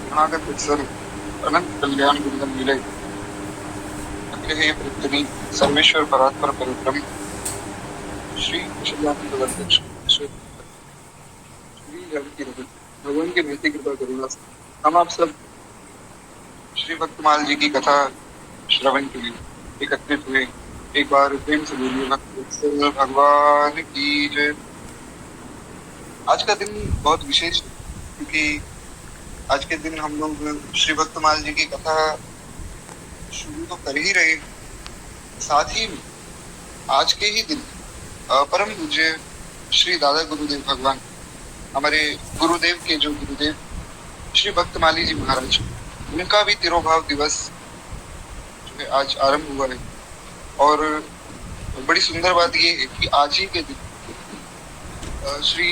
अनागत वत्सल अनंत कल्याण गुणगण मिले अखिल हे पृथ्वी सर्वेश्वर परात्पर परिब्रह्म श्री कौशल्यानंद वर्धन श्री जानकी रमन भगवान की महती कृपा करुणा से हम आप सब श्री भक्तमाल जी की कथा श्रवण के लिए एकत्रित हुए। एक बार प्रेम से बोलिए भक्त वत्सल भगवान की जय। आज का दिन बहुत विशेष है क्योंकि आज के दिन हम लोग श्री भक्तमाल जी की कथा शुरू तो कर ही रहे हैं, साथ ही में आज के ही दिन परम पूज्य श्री दादा गुरुदेव भगवान, हमारे गुरुदेव के जो गुरुदेव श्री भक्तमाली जी महाराज, उनका भी तिरोभाव दिवस जो है आज आरंभ हुआ है। और बड़ी सुंदर बात ये है कि आज ही के दिन श्री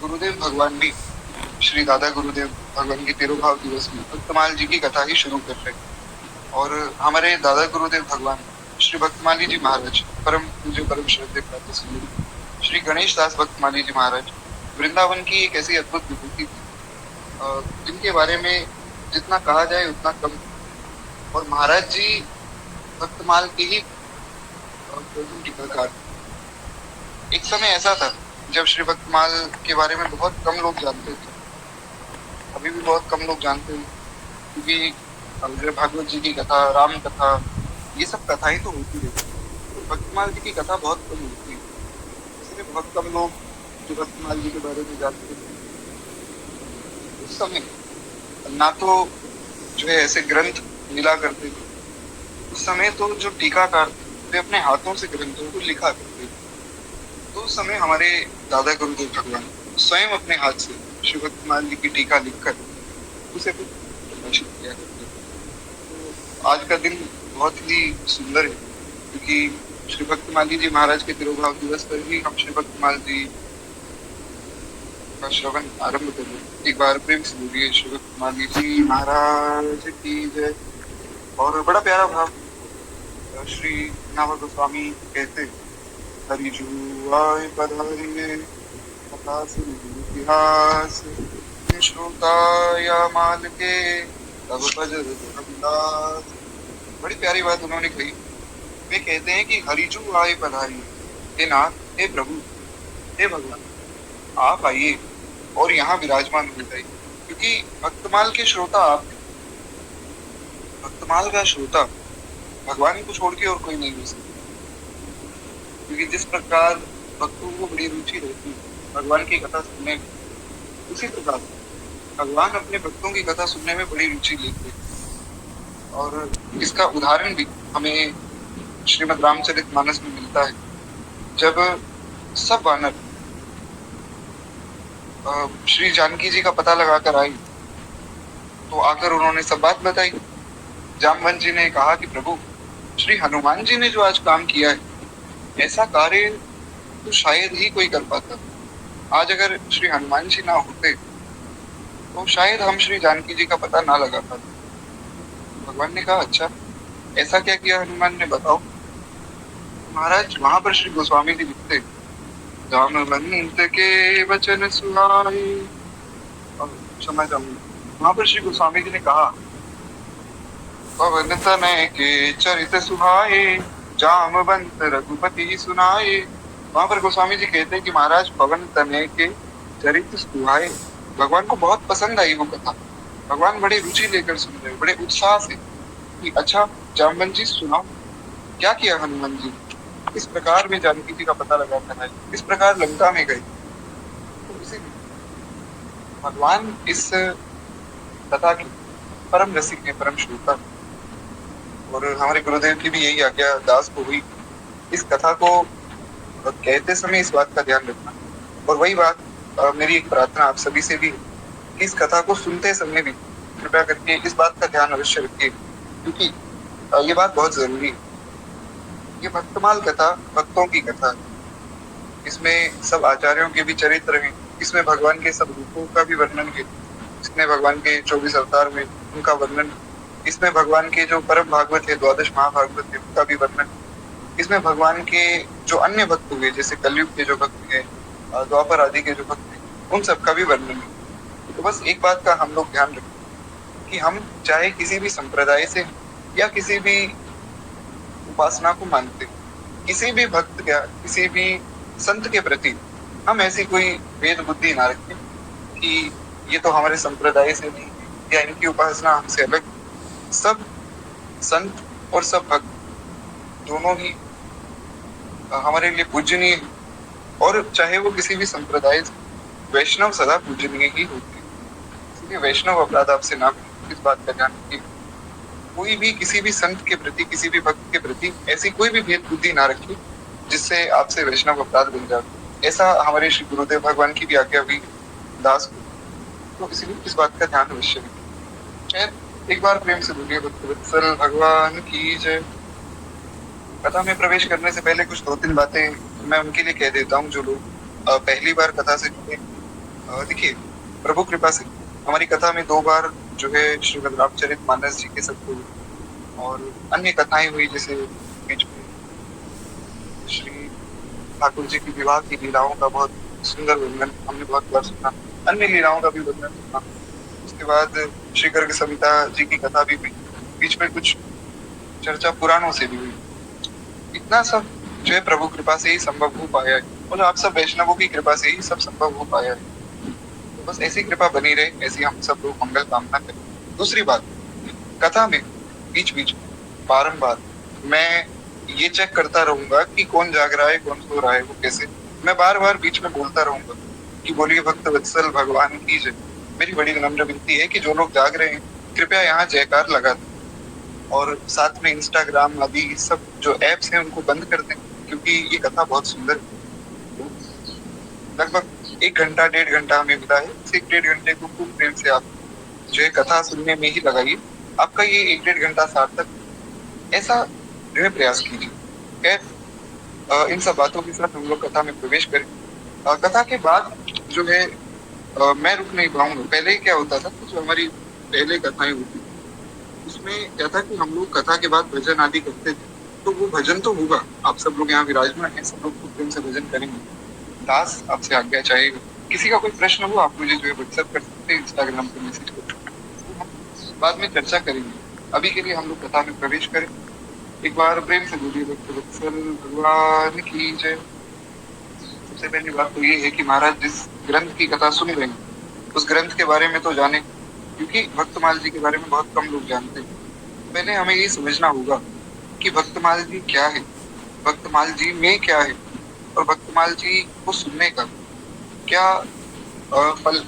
गुरुदेव भगवान भी श्री दादा गुरुदेव भगवान के तिरुभाव दिवस में भक्तमाल जी की कथा ही शुरू कर रहे हैं। और हमारे दादा गुरुदेव भगवान श्री भक्तमाली जी महाराज, परम पूज्य परम श्रद्धेय प्रातः स्मरणीय श्री गणेश दास भक्तमाली जी महाराज, वृंदावन की एक ऐसी अद्भुत विभूति थी जिनके बारे में जितना कहा जाए उतना कम। और महाराज जी भक्तमाल के ही टीकाकार। एक समय ऐसा था जब श्री भक्तमाल के बारे में बहुत कम लोग जानते थे, अभी भी बहुत कम लोग जानते हैं क्योंकि भागवत जी की कथा, राम कथा, ये सब कथाएं तो होती रहती है, तो भक्तमाल जी की कथा बहुत कम होती है, इसलिए बहुत कम लोग जो भक्तमाल जी के बारे में जानते हैं। उस समय ना तो जो है ऐसे ग्रंथ मिला करते थे, उस समय तो जो टीकाकार थे वे अपने हाथों से ग्रंथों को लिखा करते थे। तो उस समय हमारे दादा गुरुदेव भगवान स्वयं अपने हाथ से श्री भक्तमाल जी की टीका लिखकर उसे भी प्रकाशित किया करते थे। तो आज का दिन बहुत ही सुंदर है क्योंकि श्री भक्तमाली जी महाराज के तिरुभाव दिवस पर भी हम श्री भक्तमाल जी का श्रवण आरंभ कर रहे हैं। एक बार प्रेम से बोलिए श्री भक्तमाली जी महाराज की जय। और बड़ा प्यारा भाव श्री नावा गोस्वामी कहते, हरिजू आए पधारिए कथा सुन इतिहास श्रोता या माल के तब भजर धर्मदास। बड़ी प्यारी बात उन्होंने कही। वे कहते हैं कि हरिजू आए पधारिए, हे नाथ, हे प्रभु, हे भगवान, आप आइए और यहाँ विराजमान हो जाइए, क्योंकि भक्तमाल के श्रोता आप, भक्तमाल का श्रोता भगवान को छोड़ के और कोई नहीं हो सकता। क्योंकि जिस प्रकार भक्तों को बड़ी रुचि रहती है भगवान की कथा सुनने में, उसी प्रकार भगवान अपने भक्तों की कथा सुनने में बड़ी रुचि लेते हैं। और इसका उदाहरण भी हमें श्रीमद् रामचरितमानस में मिलता है, जब सब वानर श्री जानकी जी का पता लगाकर आई तो आकर उन्होंने सब बात बताई। जामवंत जी ने कहा कि प्रभु, श्री हनुमान जी ने जो आज काम किया है, ऐसा कार्य तो शायद ही कोई कर पाता। आज अगर श्री हनुमान जी ना होते तो शायद हम श्री जानकी जी का पता ना लगा पाते। भगवान ने कहा, अच्छा ऐसा क्या किया हनुमान ने, बताओ। महाराज वहां पर श्री गोस्वामी जी लिखते, जामवंत के वचन सुनाए, क्षमा चाहूंगा, वहां पर श्री गोस्वामी जी ने कहा, पवन तनय के चरित सुहाए जामवंत रघुपति सुनाए। वहां पर गोस्वामी जी कहते हैं कि महाराज पवन तनय के चरित सुहाए, भगवान को बहुत पसंद आई वो कथा। भगवान बड़े रुचि लेकर सुन रहे, बड़े उत्साह से कि अच्छा जामवंत जी सुनाओ, क्या किया हनुमान जी, किस प्रकार में जानकी जी का पता लगा कर आए, किस प्रकार लंका में गए। तो इसीलिए भगवान इस कथा के परम रसिक है, परम श्रोता। और हमारे गुरुदेव की भी यही आज्ञा दास को हुई, इस कथा को कहते समय इस बात का ध्यान रखना। और वही बात मेरी एक प्रार्थना आप सभी से भी है कि इस कथा को सुनते समय भी कृपया करके इस बात का ध्यान अवश्य रखिए, क्योंकि ये बात बहुत जरूरी है। ये भक्तमाल कथा भक्तों की कथा है, इसमें सब आचार्यों के भी चरित्र हैं, इसमें भगवान के सब रूपों का भी वर्णन है, इसमें भगवान के 24 अवतार में उनका वर्णन, इसमें भगवान के जो परम भागवत है, द्वादश महाभागवत है, उनका भी वर्णन, इसमें भगवान के जो अन्य भक्त हुए जैसे कलयुग के जो भक्त हैं, द्वापर आदि के जो भक्त हैं, उन सबका भी वर्णन है। तो बस एक बात का हम लोग ध्यान रखें कि हम चाहे किसी भी संप्रदाय से हैं या किसी भी उपासना को मानते हैं, किसी भी भक्त या किसी भी संत के प्रति हम ऐसी कोई भेद बुद्धि ना रखें कि ये तो हमारे संप्रदाय से नहीं है या इनकी उपासना हमसे अलग है। सब संत और सब भक्त दोनों ही हमारे लिए पूजनीय है, और चाहे वो किसी भी संप्रदाय से, वैष्णव सदा पूजनीय ही होते हैं। इसलिए वैष्णव अपराध आपसे ना करें, इस बात का ध्यान रखिए। कोई भी किसी भी संत के प्रति, किसी भी भक्त के प्रति ऐसी कोई भी भेद बुद्धि ना रखिए जिससे आपसे वैष्णव अपराध बन जाए। ऐसा हमारे श्री गुरुदेव भगवान की भी आज्ञा हुई दास को, तो इसलिए इस बात का ध्यान अवश्य रखें। खैर, एक बार प्रेम से बोलिए भक्तवत्सल भगवान की जय। कथा में प्रवेश करने से पहले कुछ 2-3 बातें मैं उनके लिए कह देता हूँ जो लोग पहली बार कथा से जुड़े। देखिए, प्रभु कृपा से हमारी कथा में 2 बार जो है श्रीमद् रामचरित मानस जी के सबको और अन्य कथाएं हुई, जैसे बीच में श्री ठाकुर जी की विवाह की लीलाओं का बहुत सुंदर वर्णन हमने बहुत बार सुना, अन्य लीलाओं का भी वर्णन सुना। उसके बाद श्री गर्ग संहिता जी की कथा भी हुई, बीच में कुछ चर्चा पुराणों से भी हुई। इतना सब जो है प्रभु कृपा से ही संभव हो पाया है, और आप सब वैष्णवों की कृपा से ही सब संभव हो पाया है। तो बस ऐसी कृपा बनी रहे, ऐसी हम सब लोग मंगल कामना करें। दूसरी बात, कथा में बीच बीच बारंबार मैं ये चेक करता रहूंगा कि कौन जाग रहा है, कौन सो रहा है, वो कैसे। मैं बार बार बीच में बोलता रहूंगा कि बोलिए भक्त वत्सल भगवान की जय। मेरी बड़ी नम्र विनती है कि जो लोग जाग रहे हैं कृपया यहाँ जयकार लगा दें, और साथ में इंस्टाग्राम आदि सब जो एप्स हैं उनको बंद कर दें, क्योंकि ये कथा बहुत सुंदर है। लगभग 1 घंटा 1.5 घंटा हमें मिला है, इस 1-1.5 घंटे को खूब प्रेम से आप जो है कथा सुनने में ही लगाइए। आपका ये 1-1.5 घंटा सार्थक, ऐसा जो है प्रयास कीजिए। खैर, इन सब बातों के साथ हम लोग कथा में प्रवेश करें। कथा के बाद जो है मैं रुक नहीं पाऊंगा। पहले क्या होता था, जो हमारी पहले कथाएं होती उसमें क्या था कि हम लोग कथा के बाद भजन आदि करते थे, तो वो भजन तो होगा, आप सब लोग यहाँ विराजमान हैं, सब लोग खूब प्रेम से भजन करेंगे। दास आपसे आज्ञा चाहेगा, किसी का कोई प्रश्न हो आप मुझे जो है व्हाट्सएप कर सकते हैं, इंस्टाग्राम पे मैसेज कर सकते हैं, हम बाद में चर्चा करेंगे। अभी के लिए हम लोग कथा में प्रवेश करें। एक बार प्रेम से बोलिए भक्तवत्सल भगवान की जय। सबसे पहली बात तो ये है कि महाराज जिस ग्रंथ की कथा सुन रहे हैं उस ग्रंथ के बारे में तो जाने, क्योंकि भक्तमाल जी के बारे में बहुत कम लोग जानते हैं। पहले हमें ये समझना होगा कि भक्तमाल जी क्या है, भक्तमाल जी में क्या है, और भक्तमाल जी को सुनने का क्या फल।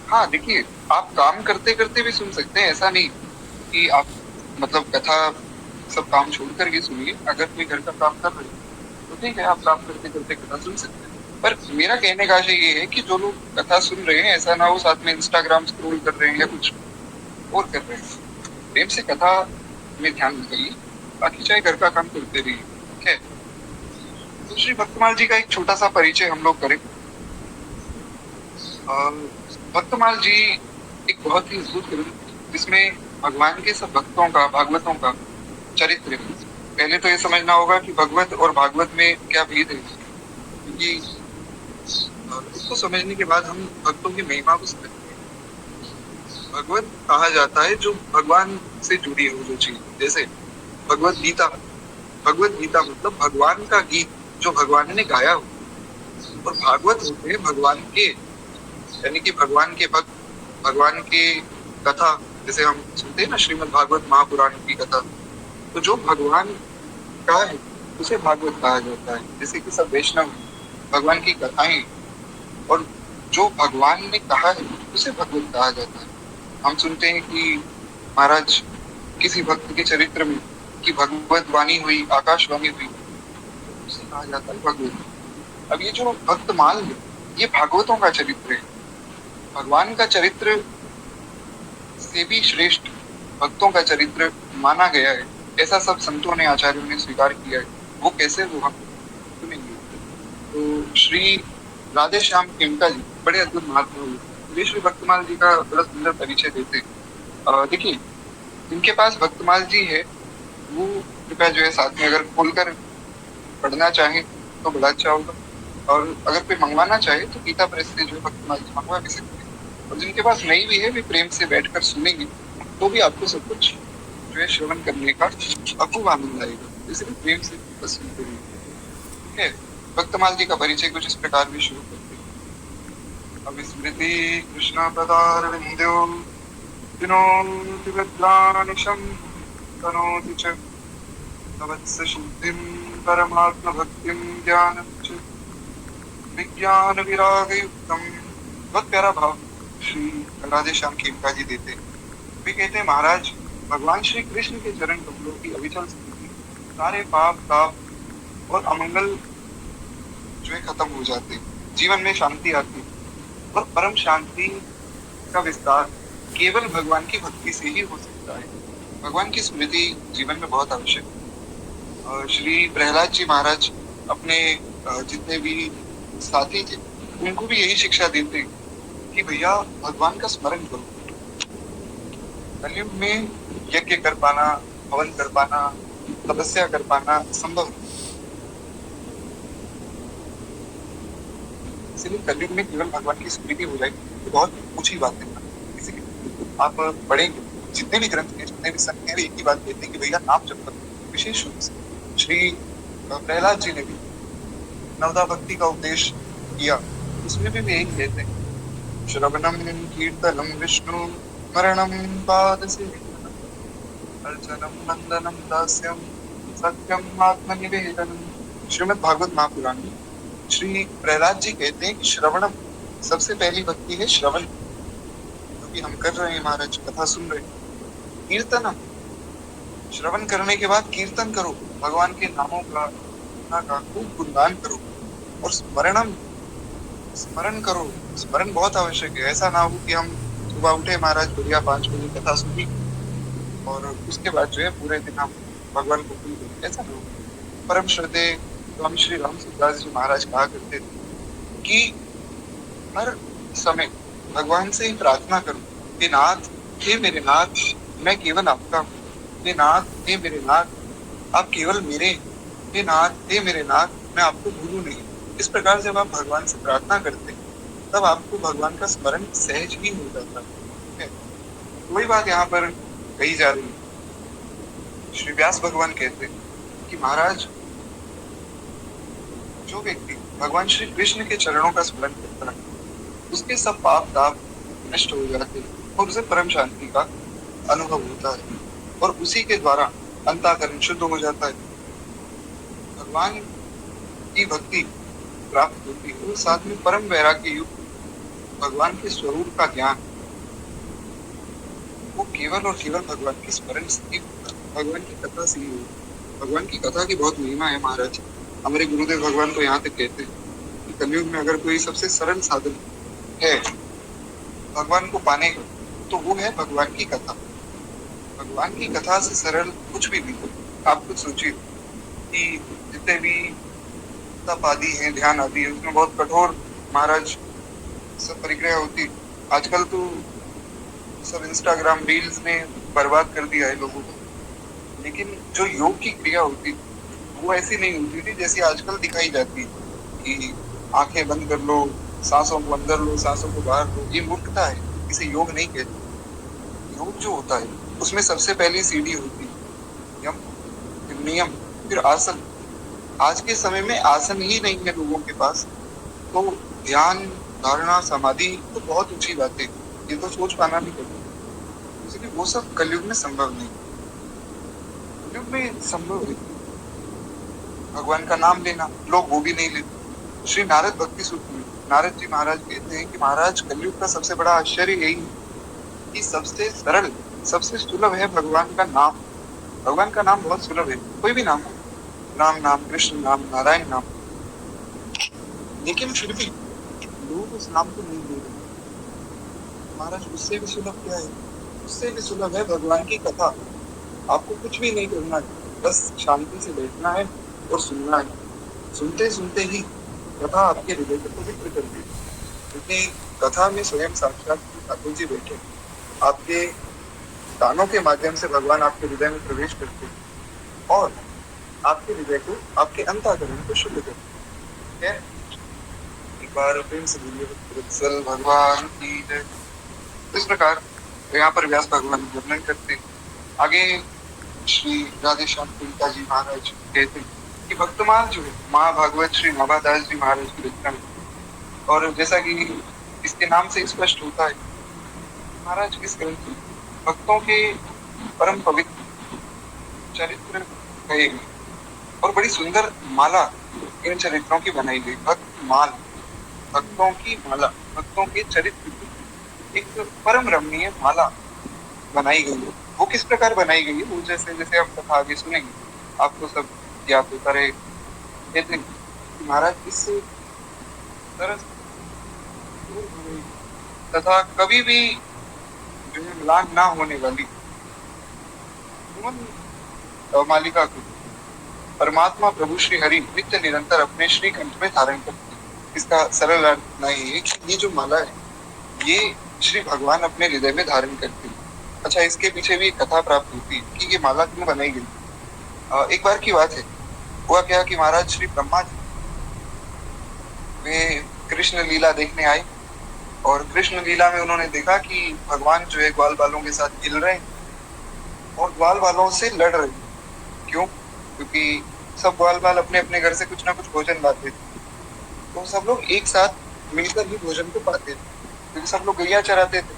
हाँ देखिए, आप काम करते करते भी सुन सकते हैं, ऐसा नहीं कि आप मतलब कथा सब काम छोड़ कर ये सुनिए। अगर कोई घर का काम कर रहे हैं तो ठीक है, आप काम करते करते कथा सुन सकते हैं। पर मेरा कहने का आशय ये है कि जो लोग कथा सुन रहे हैं ऐसा ना हो साथ में इंस्टाग्राम स्क्रॉल कर रहे हैं या कुछ और कर रहे हैं। प्रेम से कथा में ध्यान लगाइए, बाकी चाहे घर का काम करते रहिए। ठीक है, तो श्री भक्तमाल जी का एक छोटा सा परिचय हम लोग करें। भक्तमाल जी एक बहुत ही अद्भुत ग्रंथ जिसमें भगवान के सब भक्तों का, भागवतों का चरित्र है। पहले तो ये समझना होगा कि भगवत और भागवत में क्या भेद है, क्योंकि इसको समझने के बाद हम भक्तों की महिमा को समझते हैं। भगवत कहा जाता है जो भगवान से जुड़ी हो जो चीज, जैसे भगवत गीता। भगवत गीता मतलब भगवान का गीत जो भगवान ने गाया हो, और भागवत होते हैं भगवान के, यानी कि भगवान के भक्त, भगवान की कथा, जैसे हम सुनते हैं ना श्रीमद् भागवत महापुराण की कथा, तो जो भगवान का है उसे भागवत कहा जाता है। जैसे कि सब वैष्णव भगवान की कथाएं, और जो भगवान ने कहा है उसे भगवत कहा जाता है। हम सुनते हैं कि महाराज किसी भक्त के चरित्र में कि भगवत वाणी हुई, आकाशवाणी हुई, उसे कहा जाता है भगवत। अब ये जो भक्तमाल है ये भागवतों का चरित्र है, भगवान का चरित्र से भी श्रेष्ठ भक्तों का चरित्र माना गया है। ऐसा सब संतों ने, आचार्यों ने स्वीकार किया है। वो कैसे, वो हम सुनेंगे। तो श्री राधे श्याम खेमका जी बड़े अद्भुत महात्मा हुए, वे श्री भक्तमाल जी का बड़ा सुंदर परिचय देते हैं। देखिए, इनके पास भक्तमाल जी है, वो कृपया जो है साथ में अगर खोलकर पढ़ना चाहे तो बड़ा अच्छा होगा, और अगर कोई मंगवाना चाहे तो गीता प्रेस से जो है भक्तमाल जी मंगवा भी सकते हैं। और जिनके पास नहीं भी है वे प्रेम से बैठकर सुनेंगे तो भी आपको सब कुछ जो है श्रवण करने का अपूर्व आनंद आएगा। इसलिए प्रेम से बस सुनते रहिए। ठीक है, भक्तमाल जी का परिचय कुछ इस प्रकार भी शुरू करते हैं। अविस्मृति कृष्ण पदार विंध्यो विनोति विद्वानिशं तनोति च तवत्स शुद्धिं परमात्म भक्तिं ज्ञानं च विज्ञान विराग युक्तम। बहुत प्यारा भाव श्री राधे श्याम खेमका जी देते हैं। वे कहते हैं महाराज भगवान श्री कृष्ण के चरण कमलों की अविचल स्थिति सारे पाप ताप और अमंगल जो है खत्म हो जाते हैं, जीवन में शांति आती है और परम शांति का विस्तार केवल भगवान की भक्ति से ही हो सकता है। भगवान की स्मृति जीवन में बहुत आवश्यक है। श्री प्रहलाद जी महाराज अपने जितने भी साथी थे उनको भी यही शिक्षा देते कि भैया भगवान का स्मरण करो। कलयुग में यज्ञ कर पाना, हवन कर पाना, तपस्या कर पाना संभव नहीं। इसलिए कलयुग में केवल भगवान की स्मृति हो जाएगी तो बहुत ऊंची बात है। इसलिए आप पढ़ेंगे जितने भी ग्रंथ हैं, जितने भी संत हैं, एक ही बात कहते हैं कि भैया नाम जप करो। विशेष रूप से श्री प्रहलाद जी ने भी नवदा भक्ति का उपदेश किया, उसमें भी वे यही कहते हैं श्रवणम कीर्तनम विष्णु स्मरणम पाद सेवनम अर्चनम नंदनम दास्यम सत्यम आत्मनिवेदनम। श्रीमद् भागवत महापुराण में श्री प्रहलाद जी कहते हैं कि श्रवणम सबसे पहली भक्ति है श्रवण, क्योंकि हम कर रहे हैं महाराज, कथा सुन रहे हैं। कीर्तनम, श्रवण करने के बाद कीर्तन करो, भगवान के नामों का खूब गुणगान करो। और स्मरणम, स्मरण करो। स्मरण बहुत आवश्यक है। ऐसा ना हो कि हम सुबह उठे महाराज बढ़िया 5 बजे कथा सुनी और उसके बाद जो है पूरे दिन हम भगवान को भूल गए, ऐसा ना हो। परम श्रद्धे स्वामी श्री रामसुदास जी महाराज कहा करते थे कि हर समय भगवान से ही प्रार्थना करो कि नाथ, हे मेरे नाथ, मैं केवल आपका हूँ। हे नाथ, हे मेरे नाथ, आप केवल मेरे। हे नाथ, हे मेरे नाथ, मैं आपको भूलूं नहीं। इस प्रकार जब आप भगवान से प्रार्थना करते हैं तब आपको भगवान का स्मरण सहज ही हो जाता है। वही बात यहाँ पर कही जा रही है। श्री व्यास भगवान कहते हैं कि महाराज जो व्यक्ति भगवान श्री कृष्ण के चरणों का स्मरण करता है उसके सब पाप ताप नष्ट हो जाते हैं और उसे परम शांति का अनुभव होता है और उसी के द्वारा अंतःकरण शुद्ध हो जाता है, भगवान की भक्ति प्राप्त होती है और साथ में परम वैराग्य युक्त भगवान के स्वरूप का ज्ञान वो केवल और केवल भगवान की स्मरण से ही होता है, भगवान की कथा से ही होता है। भगवान की कथा की बहुत महिमा है महाराज। हमारे गुरुदेव भगवान को यहाँ तक कहते हैं कि कलयुग में अगर कोई सबसे सरल साधन है भगवान को पाने का तो वो है भगवान की कथा। भगवान की कथा से सरल कुछ भी नहीं। आप कुछ सोचिए कि जितने भी तप आदि है, ध्यान आदि है, उसमें बहुत कठोर महाराज सब प्रक्रिया होती। आजकल तो सब इंस्टाग्राम रील्स ने बर्बाद कर दिया है लोगों को, लेकिन जो योग की क्रिया होती वो ऐसी नहीं होती थी जैसी आजकल दिखाई जाती कि आंखें बंद कर लो, सांसों को अंदर लो, सांसों को बाहर लो। ये मूर्खता है, इसे योग नहीं कहते। योग जो होता है उसमें सबसे पहली सीढ़ी होती है यम, फिर नियम, फिर आसन। आज के समय में आसन ही नहीं है लोगों के पास, तो ध्यान, धारणा, समाधि तो बहुत ऊंची बात है, ये तो सोच पाना भी कठिन। इसलिए वो सब कलयुग में संभव नहीं। कलयुग में संभव है भगवान का नाम लेना, लोग वो भी नहीं लेते। श्री नारद भक्ति सूत्र में नारद जी महाराज कहते हैं कि महाराज कलयुग का सबसे बड़ा आश्चर्य यही है कि सबसे सरल, सबसे सुलभ है भगवान का नाम। भगवान का नाम बहुत सुलभ है, कोई भी नाम हो, राम नाम, कृष्ण नाम, नारायण नाम, लेकिन फिर भी लोग उस नाम को नहीं ले रहे। महाराज उससे भी सुलभ क्या है? उससे भी सुलभ है भगवान की कथा। आपको कुछ भी नहीं करना है, बस शांति से बैठना है और सुनना है। सुनते सुनते ही कथा आपके हृदय को पवित्र कर देगी, क्योंकि कथा में स्वयं साक्षात ठाकुर जी बैठे, आपके कानों के माध्यम से भगवान आपके हृदय में प्रवेश करते और आपके हृदय को, आपके अंतःकरण को शुद्ध करते हैं। एक बार प्रेम से बोलिए वत्सल भगवान की जय। इस प्रकार यहाँ पर व्यास भगवान वर्णन करते हैं। आगे श्री राधे श्याम कुलता जी महाराज कहते हैं कि भक्तमाल जो है महाभागवत श्री नाभादास जी महाराज की रचना है। और जैसा कि इसके नाम से स्पष्ट होता है, महाराज इस ग्रंथ में भक्तों के परम पवित्र चरित्र कहे गए और बड़ी सुंदर माला इन चरित्रों की बनाई गई। भक्त माल, भक्तों की माला, भक्तों के चरित्र की एक परम रमणीय माला बनाई गई है। वो किस प्रकार बनाई गई है, वो जैसे जैसे हम कथा आगे सुनेंगे आपको सब ज्ञात होता रहे। कहते हैं कि महाराज इस तरह तथा कभी भी जो है मिलान ना होने वाली मालिका को परमात्मा प्रभु श्री हरि नित्य निरंतर अपने श्री कंठ में धारण करते हैं। इसका सरल अर्थ इतना ही है कि ये जो माला है ये श्री भगवान अपने हृदय में धारण करते हैं। अच्छा, इसके पीछे भी कथा प्राप्त होती है कि ये माला क्यों बनाई गई। एक बार की बात है, हुआ क्या कि महाराज श्री ब्रह्मा जी वे कृष्ण लीला देखने आए और कृष्ण लीला में उन्होंने देखा कि भगवान जो है ग्वाल बालों के साथ खेल रहे हैं और ग्वाल बालों से लड़ रहे हैं। क्यों? क्योंकि सब ग्वाल बाल अपने अपने घर से कुछ ना कुछ भोजन लाते थे, तो सब लोग एक साथ मिलकर ही भोजन को पाते थे। क्योंकि सब लोग गैया चराते थे,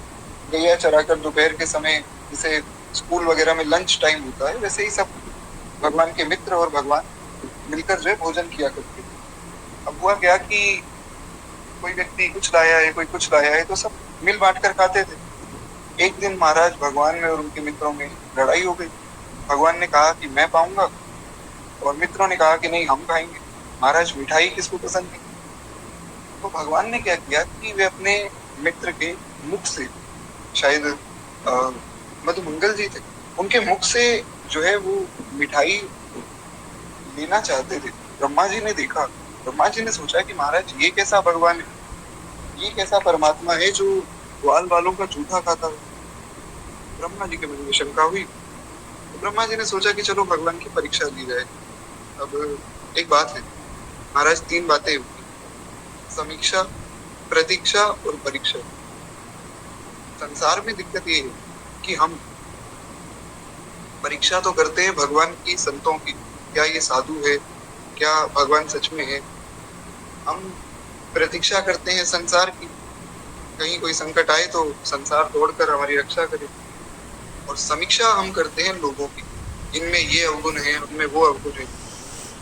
गैया चराकर दोपहर के समय जैसे स्कूल वगैरह में लंच टाइम होता है, वैसे ही सब भगवान के मित्र और भगवान मिलकर जो है भोजन किया करते थे। अब हुआ क्या कि कोई व्यक्ति कुछ लाया है, कोई कुछ लाया है, तो सब मिल बांट कर खाते थे। एक दिन महाराज भगवान में और उनके मित्रों में लड़ाई हो गई। भगवान ने कहा कि मैं पाऊंगा और मित्रों ने कहा कि नहीं हम खाएंगे। महाराज मिठाई किसको पसंद नहीं, तो भगवान ने क्या किया कि वे अपने मित्र के मुख से, शायद मधुमंगल जी थे, उनके मुख से जो है वो मिठाई लेना चाहते थे। ब्रह्मा जी ने देखा, ब्रह्मा जी ने सोचा कि महाराज ये कैसा भगवान है, ये कैसा परमात्मा है जो ग्वाल बालों का जूठा खाता है। ब्रह्मा जी के मन में शंका हुई, तो ब्रह्मा जी ने सोचा कि चलो भगवान की परीक्षा ली जाए। अब एक बात है महाराज, तीन बातें होती, समीक्षा, प्रतीक्षा और परीक्षा। संसार में दिक्कत ये है कि हम परीक्षा तो करते हैं भगवान की, संतों की, क्या ये साधु है, क्या भगवान सच में है। हम प्रतीक्षा करते हैं संसार की, कहीं कोई संकट आए तो संसार तोड़कर हमारी रक्षा करे। और समीक्षा हम करते हैं लोगों की, इनमें ये अवगुण है, उनमें वो अवगुण है।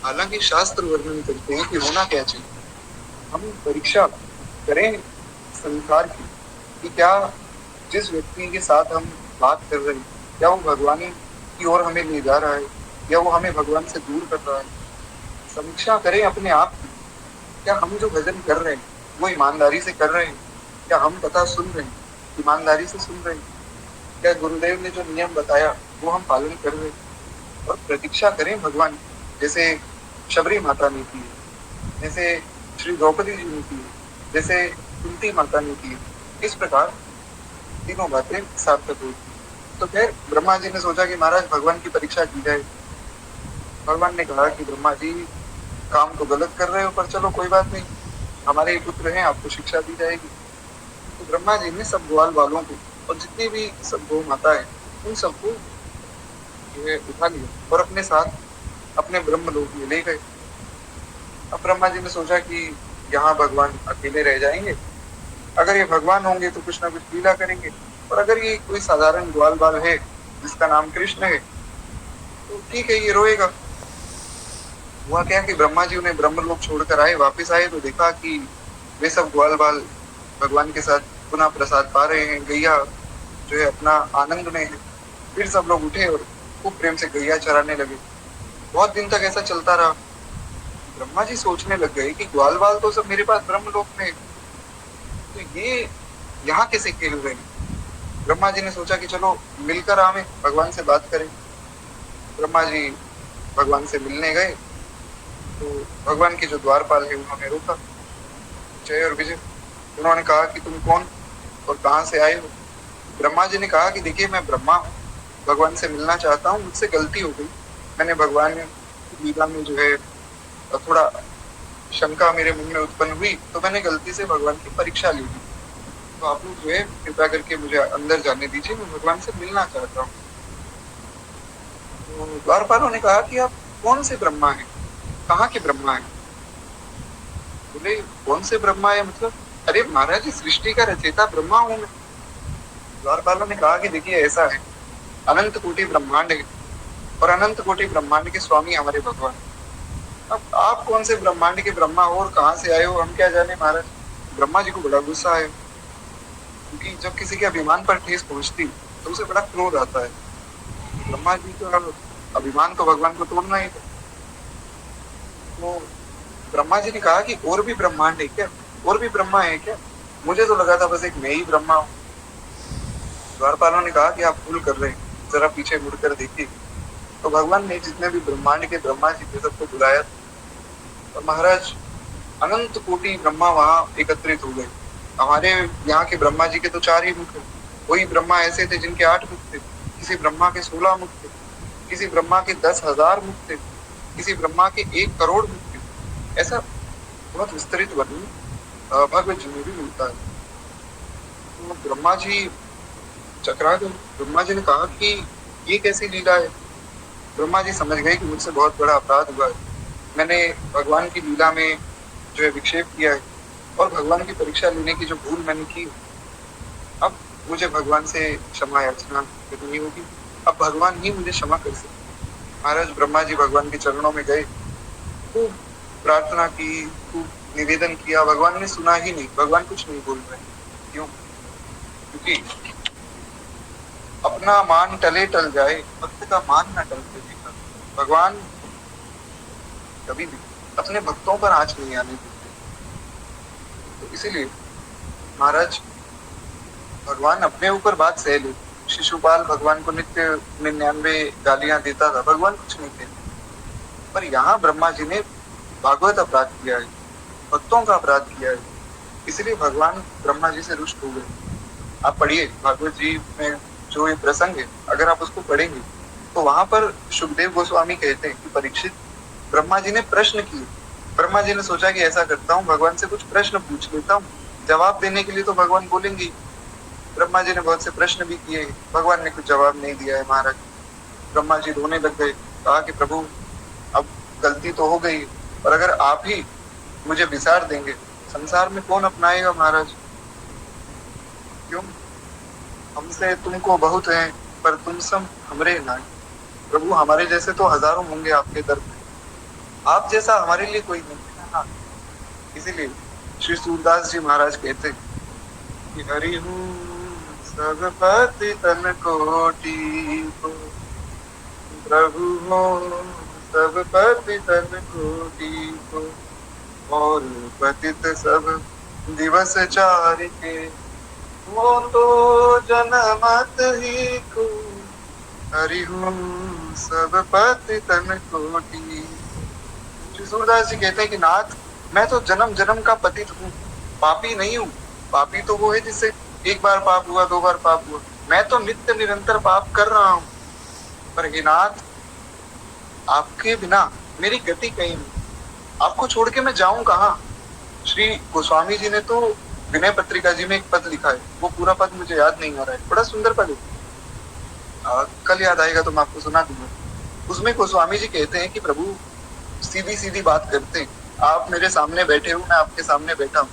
हालांकि शास्त्र वर्णन करते हैं कि होना क्या चाहिए। हम परीक्षा करें संसार की कि क्या जिस व्यक्ति के साथ हम बात कर रहे हैं, क्या वो भगवान की ओर हमें ले जा रहा है या वो हमें भगवान से दूर कर रहा है। समीक्षा करें अपने आप की, क्या हम जो भजन कर रहे हैं वो ईमानदारी से कर रहे हैं, क्या हम कथा सुन रहे हैं ईमानदारी से सुन रहे हैं, क्या गुरुदेव ने जो नियम बताया वो हम पालन कर रहे हैं। और प्रतीक्षा करें भगवान, जैसे शबरी माता ने की, जैसे श्री द्रौपदी जी ने की, जैसे कुंती माता ने की। इस प्रकार तीनों बातें सार्थक हुई। तो फिर ब्रह्मा जी ने सोचा कि महाराज भगवान की परीक्षा की जाए। भगवान ने कहा कि ब्रह्मा जी काम तो गलत कर रहे हो, पर चलो कोई बात नहीं, हमारे पुत्र हैं, आपको शिक्षा दी जाएगी। तो ब्रह्मा जी ने सब ग्वाल बालों को और जितनी भी सब गौ माता है उन सबको जो है उठा लिया और अपने साथ अपने ब्रह्मलोक में ले गए। अब ब्रह्मा जी ने सोचा कि यहाँ भगवान अकेले रह जाएंगे, अगर ये भगवान होंगे तो कुछ ना कुछ लीला करेंगे, और अगर ये कोई साधारण ग्वाल बाल है जिसका नाम कृष्ण है तो ठीक है, ये रोएगा। हुआ क्या कि ब्रह्मा जी उन्हें ब्रह्मलोक छोड़कर आए, वापस आए तो देखा कि वे सब ग्वाल बाल भगवान के साथ पुनः प्रसाद पा रहे हैं, गैया जो है अपना आनंद में है। फिर सब लोग उठे और खूब प्रेम से गैया चराने लगे। बहुत दिन तक ऐसा चलता रहा। ब्रह्मा जी सोचने लग गए कि ग्वाल बाल तो सब मेरे पास ब्रह्मलोक में है, तो ये यहाँ कैसे खेल रहे हैं। ब्रह्मा जी ने सोचा कि चलो मिलकर आवे, भगवान से बात करें। ब्रह्मा जी भगवान से मिलने गए तो भगवान के जो द्वारपाल है उन्होंने रोका, जय और विजय। उन्होंने कहा कि तुम कौन और कहाँ से आए हो। ब्रह्मा जी ने कहा कि देखिए मैं ब्रह्मा हूँ, भगवान से मिलना चाहता हूँ, मुझसे गलती हो गई, मैंने भगवान की लीला में जो है थोड़ा शंका मेरे मन में उत्पन्न हुई, तो मैंने गलती से भगवान की परीक्षा ली थी। तो आप लोग जो है कृपया करके मुझे अंदर जाने दीजिए, मैं भगवान से मिलना चाहता हूँ। तो द्वारपालों ने कहा कि आप कौन से ब्रह्मा हैं, कहाँ के ब्रह्मा हैं? बोले कौन से ब्रह्मा है मतलब? अरे महाराज, इस सृष्टि का रचयिता ब्रह्मा हूँ मैं। द्वारपालों ने कहा कि देखिए ऐसा है, अनंत कोटि ब्रह्मांड है और अनंत कोटि ब्रह्मांड के स्वामी हमारे भगवान। अब आप कौन से ब्रह्मांड के ब्रह्मा हो और कहाँ से आए हो हम क्या जाने महाराज। ब्रह्मा जी को बड़ा गुस्सा है, क्योंकि जब किसी के अभिमान पर ठेस पहुंचती तो उसे बड़ा क्रोध आता है। ब्रह्मा जी का अभिमान तो भगवान को तोड़ना ही था। तो ब्रह्मा जी ने कहा कि और भी ब्रह्मांड है क्या, और भी ब्रह्मा है क्या? मुझे तो लगा था बस एक मैं ही ब्रह्मा हूँ। द्वारपालों ने कहा कि आप भूल कर रहे हैं, जरा पीछे मुड़कर देखिए। तो भगवान ने जितने भी ब्रह्मांड के ब्रह्मा जी थे सबको बुलाया और महाराज अनंत कोटि ब्रह्मा वहां एकत्रित हो गए। हमारे यहाँ के ब्रह्मा जी के तो 4 ही मुख थे, कोई ब्रह्मा ऐसे थे जिनके 8 मुख थे, किसी ब्रह्मा के 16 मुख थे, किसी ब्रह्मा के 10,000 मुख थे, किसी ब्रह्मा के 1 करोड़ मुख थे। ऐसा बहुत विस्तृत वर्णन भगवत जी में भी मिलता है। तो ब्रह्मा जी चकरा गए। ब्रह्मा जी ने कहा कि ये कैसी लीला है। ब्रह्मा जी समझ गए कि मुझसे बहुत बड़ा अपराध हुआ है, मैंने भगवान की लीला में जो है विक्षेप किया है और भगवान की परीक्षा लेने की जो भूल मैंने की, अब मुझे भगवान से क्षमा याचना करनी होगी। अब भगवान ही मुझे क्षमा कर सकते। महाराज ब्रह्मा जी भगवान के चरणों में गए, खूब प्रार्थना की, खूब निवेदन किया। भगवान ने सुना ही नहीं, भगवान कुछ नहीं बोल रहे। क्यों? क्योंकि अपना मान टले टल जाए, भक्त का मान ना टलते देखा। भगवान कभी भी अपने भक्तों पर आंच नहीं आने देते। तो इसीलिए महाराज भगवान अपने ऊपर बात सह ले। शिशुपाल भगवान को नित्य 99 गालियां देता था, भगवान कुछ नहीं कहते। पर यहाँ ब्रह्मा जी ने भागवत अपराध किया है, भक्तों का अपराध किया है, इसलिए भगवान ब्रह्मा जी से रुष्ट हो गए। आप पढ़िए भागवत जी में जो ये प्रसंग है, अगर आप उसको पढ़ेंगे तो वहां पर सुखदेव गोस्वामी कहते हैं कि परीक्षित, ब्रह्मा जी ने प्रश्न किए। ब्रह्मा जी ने सोचा कि ऐसा करता हूँ, भगवान से कुछ प्रश्न पूछ लेता हूँ, जवाब देने के लिए तो भगवान बोलेंगे। ब्रह्मा जी ने बहुत से प्रश्न भी किए, भगवान ने कुछ जवाब नहीं दिया है। महाराज ब्रह्मा जी रोने लग गए, कहा कि प्रभु अब गलती तो हो गई, और अगर आप ही मुझे विसार देंगे, संसार में कौन अपनाएगा महाराज। क्यों? हमसे तुमको बहुत है, पर तुम सब हमरे नहीं। प्रभु हमारे जैसे तो हजारों होंगे आपके दर पे, आप जैसा हमारे लिए कोई नहीं है ना। इसीलिए श्री सूरदास जी महाराज कहते कि हरि हूँ सब पति तन कोटि को, प्रभु हो सब पति तन कोटि को, और पतित सब दिवस चारिके, वो तो जनमत ही को, हरि हूँ सब पति तन कोटि। श्री सूरदास जी कहते हैं कि नाथ, मैं तो जन्म जन्म का पतित हूँ, पापी नहीं हूँ। पापी तो वो है जिससे एक बार पाप हुआ, 2 बार पाप हुआ, मैं तो नित्य निरंतर पाप कर रहा हूँ। पर हे नाथ, आपके बिना मेरी गति कहीं नहीं, आपको छोड़ के मैं जाऊं कहाँ। श्री गोस्वामी जी ने तो विनय पत्रिका जी में एक पद लिखा है, वो पूरा पद मुझे याद नहीं आ रहा है, बड़ा सुंदर पद है, कल याद आएगा तो मैं आपको सुना दूंगा। उसमें गोस्वामी जी कहते हैं कि प्रभु सीधी सीधी बात करते हैं, आप मेरे सामने बैठे हो, मैं आपके सामने बैठा हूँ,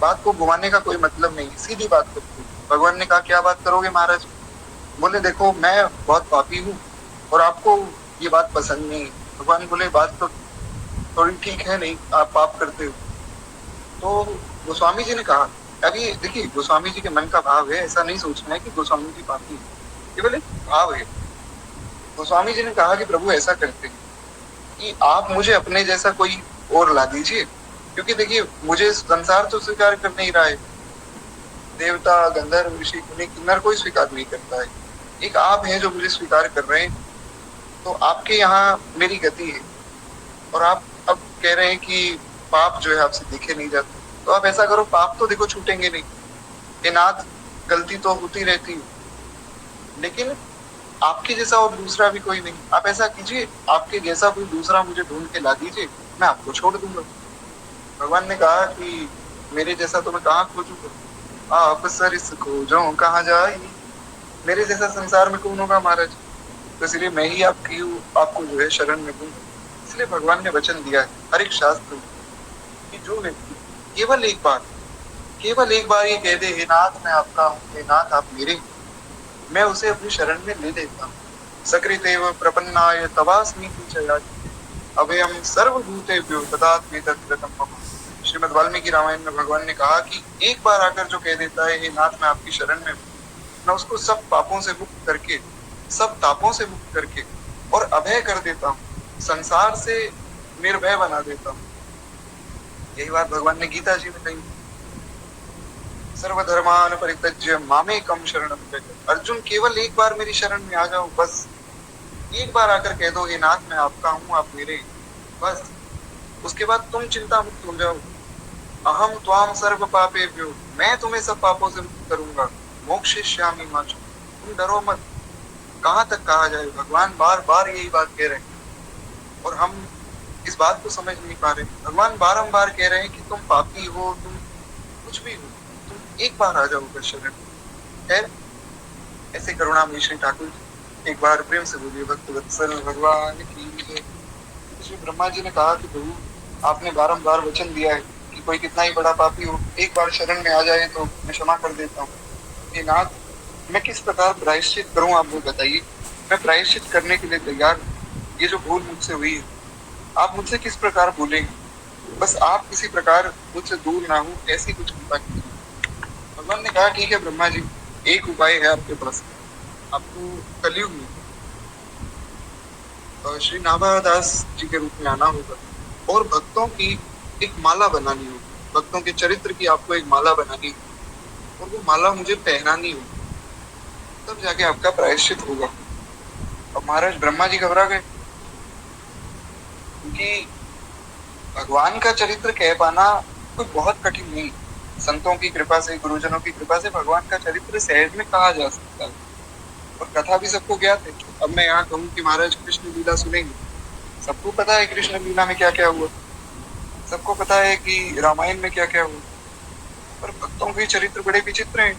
बात को घुमाने का कोई मतलब नहीं, सीधी बात करते हैं। भगवान ने कहा क्या बात करोगे महाराज? बोले देखो मैं बहुत पापी हूँ और आपको ये बात पसंद नहीं। भगवान बोले बात तो थोड़ी ठीक है नहीं, आप पाप करते हो। तो गोस्वामी जी ने कहा, अभी देखिए गोस्वामी जी के मन का भाव है, ऐसा नहीं सोचना है कि गोस्वामी जी पापी है, ये बोले भाव है। गोस्वामी जी ने कहा कि प्रभु ऐसा करते हैं कि आप मुझे अपने जैसा कोई और ला दीजिए, क्योंकि देखिए मुझे संसार तो स्वीकार कर नहीं रहा है, देवता गंधर्व ऋषि मुनि किन्नर कोई स्वीकार नहीं करता है, एक आप हैं जो मुझे स्वीकार कर रहे हैं। तो आपके यहाँ मेरी गति है और आप अब कह रहे हैं कि पाप जो है आपसे दिखे नहीं जाते, तो आप ऐसा करो, पाप तो देखो छूटेंगे नहीं, हे नाथ गलती तो होती रहती है, लेकिन आपके जैसा और दूसरा भी कोई नहीं, आप ऐसा कीजिए आपके जैसा कोई दूसरा मुझे ढूंढ के ला दीजिए, मैं आपको छोड़ दूंगा। भगवान ने कहा कि मेरे जैसा तो मैं कहाँ खोजूंगा, आप सरिस खोजो कहाँ जाई। मेरे जैसा संसार में कौन होगा महाराज। तो इसलिए मैं ही आपको जो है शरण में हूँ। इसलिए भगवान ने वचन दिया है हर एक शास्त्र में कि जो व्यक्ति केवल एक बार ये कह दे, हे नाथ मैं आपका हूँ, हे नाथ आप मेरे हैं, मैं उसे अपनी शरण में ले लेता हूँ। सकृतेव प्रपन्नाय तवास्मि पूजयामि अभयम सर्वभूतेभ्यो तदात्मे तद्गतं मम। श्रीमद् वाल्मीकि रामायण में भगवान ने कहा कि एक बार आकर जो कह देता है, हे नाथ मैं आपकी शरण में हूँ, मैं उसको सब पापों से मुक्त करके, सब तापों से मुक्त करके और अभय कर देता हूँ, संसार से निर्भय बना देता हूँ। यही बात भगवान ने गीता जी में कही, सर्वधर्मान परित्यज्य मामेकम शरणम व्रज। अर्जुन केवल एक बार मेरी शरण में आ जाओ, बस एक बार आकर कह दो, हे नाथ मैं आपका हूँ आप मेरे, बस उसके बाद तुम चिंता मुक्त हो जाओ। अहम त्वाम सर्व पापेभ्यो, मैं तुम्हें सब पापों से मुक्त करूंगा। मोक्षयिष्यामि मा चुन, तुम डरो मत। कहाँ तक कहा जाए, भगवान बार बार यही बात कह रहे हैं और हम इस बात को समझ नहीं पा रहे। भगवान बारंबार कह रहे हैं कि तुम पापी हो, तुम कुछ भी हो, तुम एक बार आ जाओ बस शरण। है ऐसे करुणामयी श्री ठाकुर जी एक बार प्रेम से बोलिए, भक्त वत्सल भगवान की जय। श्री ब्रह्मा जी ने कहा कि प्रभु आपने बारंबार वचन दिया है कि कोई कितना ही बड़ा पापी हो, एक बार शरण में आ जाए तो मैं क्षमा कर देता हूँ। हे नाथ मैं किस प्रकार प्रायश्चित करूं, आप वो बताइए। मैं प्रायश्चित करने के लिए तैयार हूँ। ये जो भूल मुझसे हुई है, आप मुझसे किस प्रकार भूलेंगे, बस आप किसी प्रकार मुझसे दूर ना हो, ऐसी कुछ कृपा कीजिए। भगवान ने कहा ठीक है ब्रह्मा जी, एक उपाय है आपके पास। आपको कलयुग में श्री नाभादास जी के रूप में आना होगा और भक्तों की एक माला बनानी होगी। भक्तों के चरित्र की आपको एक माला बनानी होगी और वो माला मुझे पहनानी होगी, तब जाके आपका प्रायश्चित होगा। अब महाराज ब्रह्मा जी घबरा गए, क्योंकि भगवान का चरित्र कह पाना कोई बहुत कठिन नहीं। संतों की कृपा से, गुरुजनों की कृपा से भगवान का चरित्र सहज में कहा जा सकता है और कथा भी सबको ज्ञात है। अब मैं यहाँ कहूँ कि महाराज कृष्ण लीला सुनेंगे, सबको पता है कृष्ण लीला में क्या क्या हुआ, सबको पता है कि रामायण में क्या क्या हुआ, पर भक्तों के चरित्र बड़े विचित्र हैं।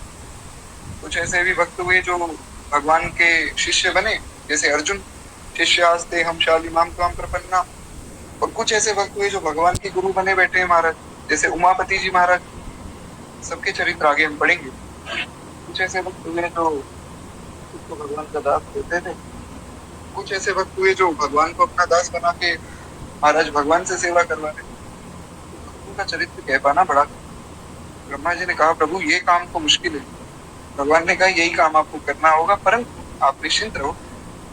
कुछ ऐसे भी भक्त हुए जो भगवान के शिष्य बने, जैसे अर्जुन, शिष्यास्ते हम शालिमाम त्वाम प्रपन्ना। और कुछ ऐसे भक्त हुए जो भगवान के गुरु बने बैठे हैं महाराज, जैसे उमापति जी महाराज। सबके चरित्र आगे हम पढ़ेंगे। कुछ ऐसे भक्त हुए जो तो भगवान का दास होते थे, कुछ ऐसे भक्त हुए जो भगवान को अपना दास बना के महाराज भगवान से सेवा करवा रहे। भक्तों का चरित्र कह पाना बड़ा। ब्रह्मा जी ने कहा प्रभु ये काम तो मुश्किल है। भगवान ने कहा यही काम आपको करना होगा, परंतु आप निश्चिंत रहो,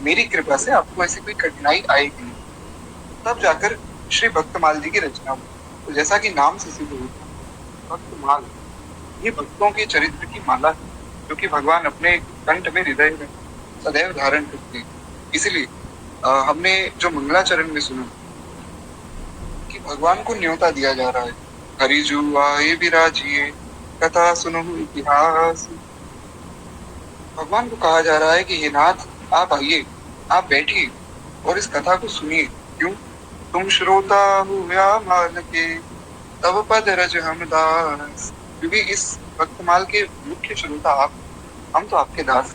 मेरी कृपा से आपको ऐसी कोई कठिनाई आएगी नहीं। तब जाकर श्री भक्तमाल जी की रचना हुई। तो जैसा कि नाम से सिद्ध होता, भक्तमाल ये भक्तों के चरित्र की माला है, जो कि भगवान अपने कंठ में, हृदय में सदैव धारण करते हैं। इसलिए हमने जो मंगलाचरण में सुना कि भगवान को न्योता दिया जा रहा है, हरिजू आए विराजिए कथा सुनो इतिहास। भगवान को कहा जा रहा है कि हे नाथ आप आइए, आप बैठिए और इस कथा को सुनिए। क्यों? तुम श्रोता हो या मान के तब पद रज हम दास। क्योंकि इस भक्तमाल के मुख्य श्रोता आप, हम तो आपके दास।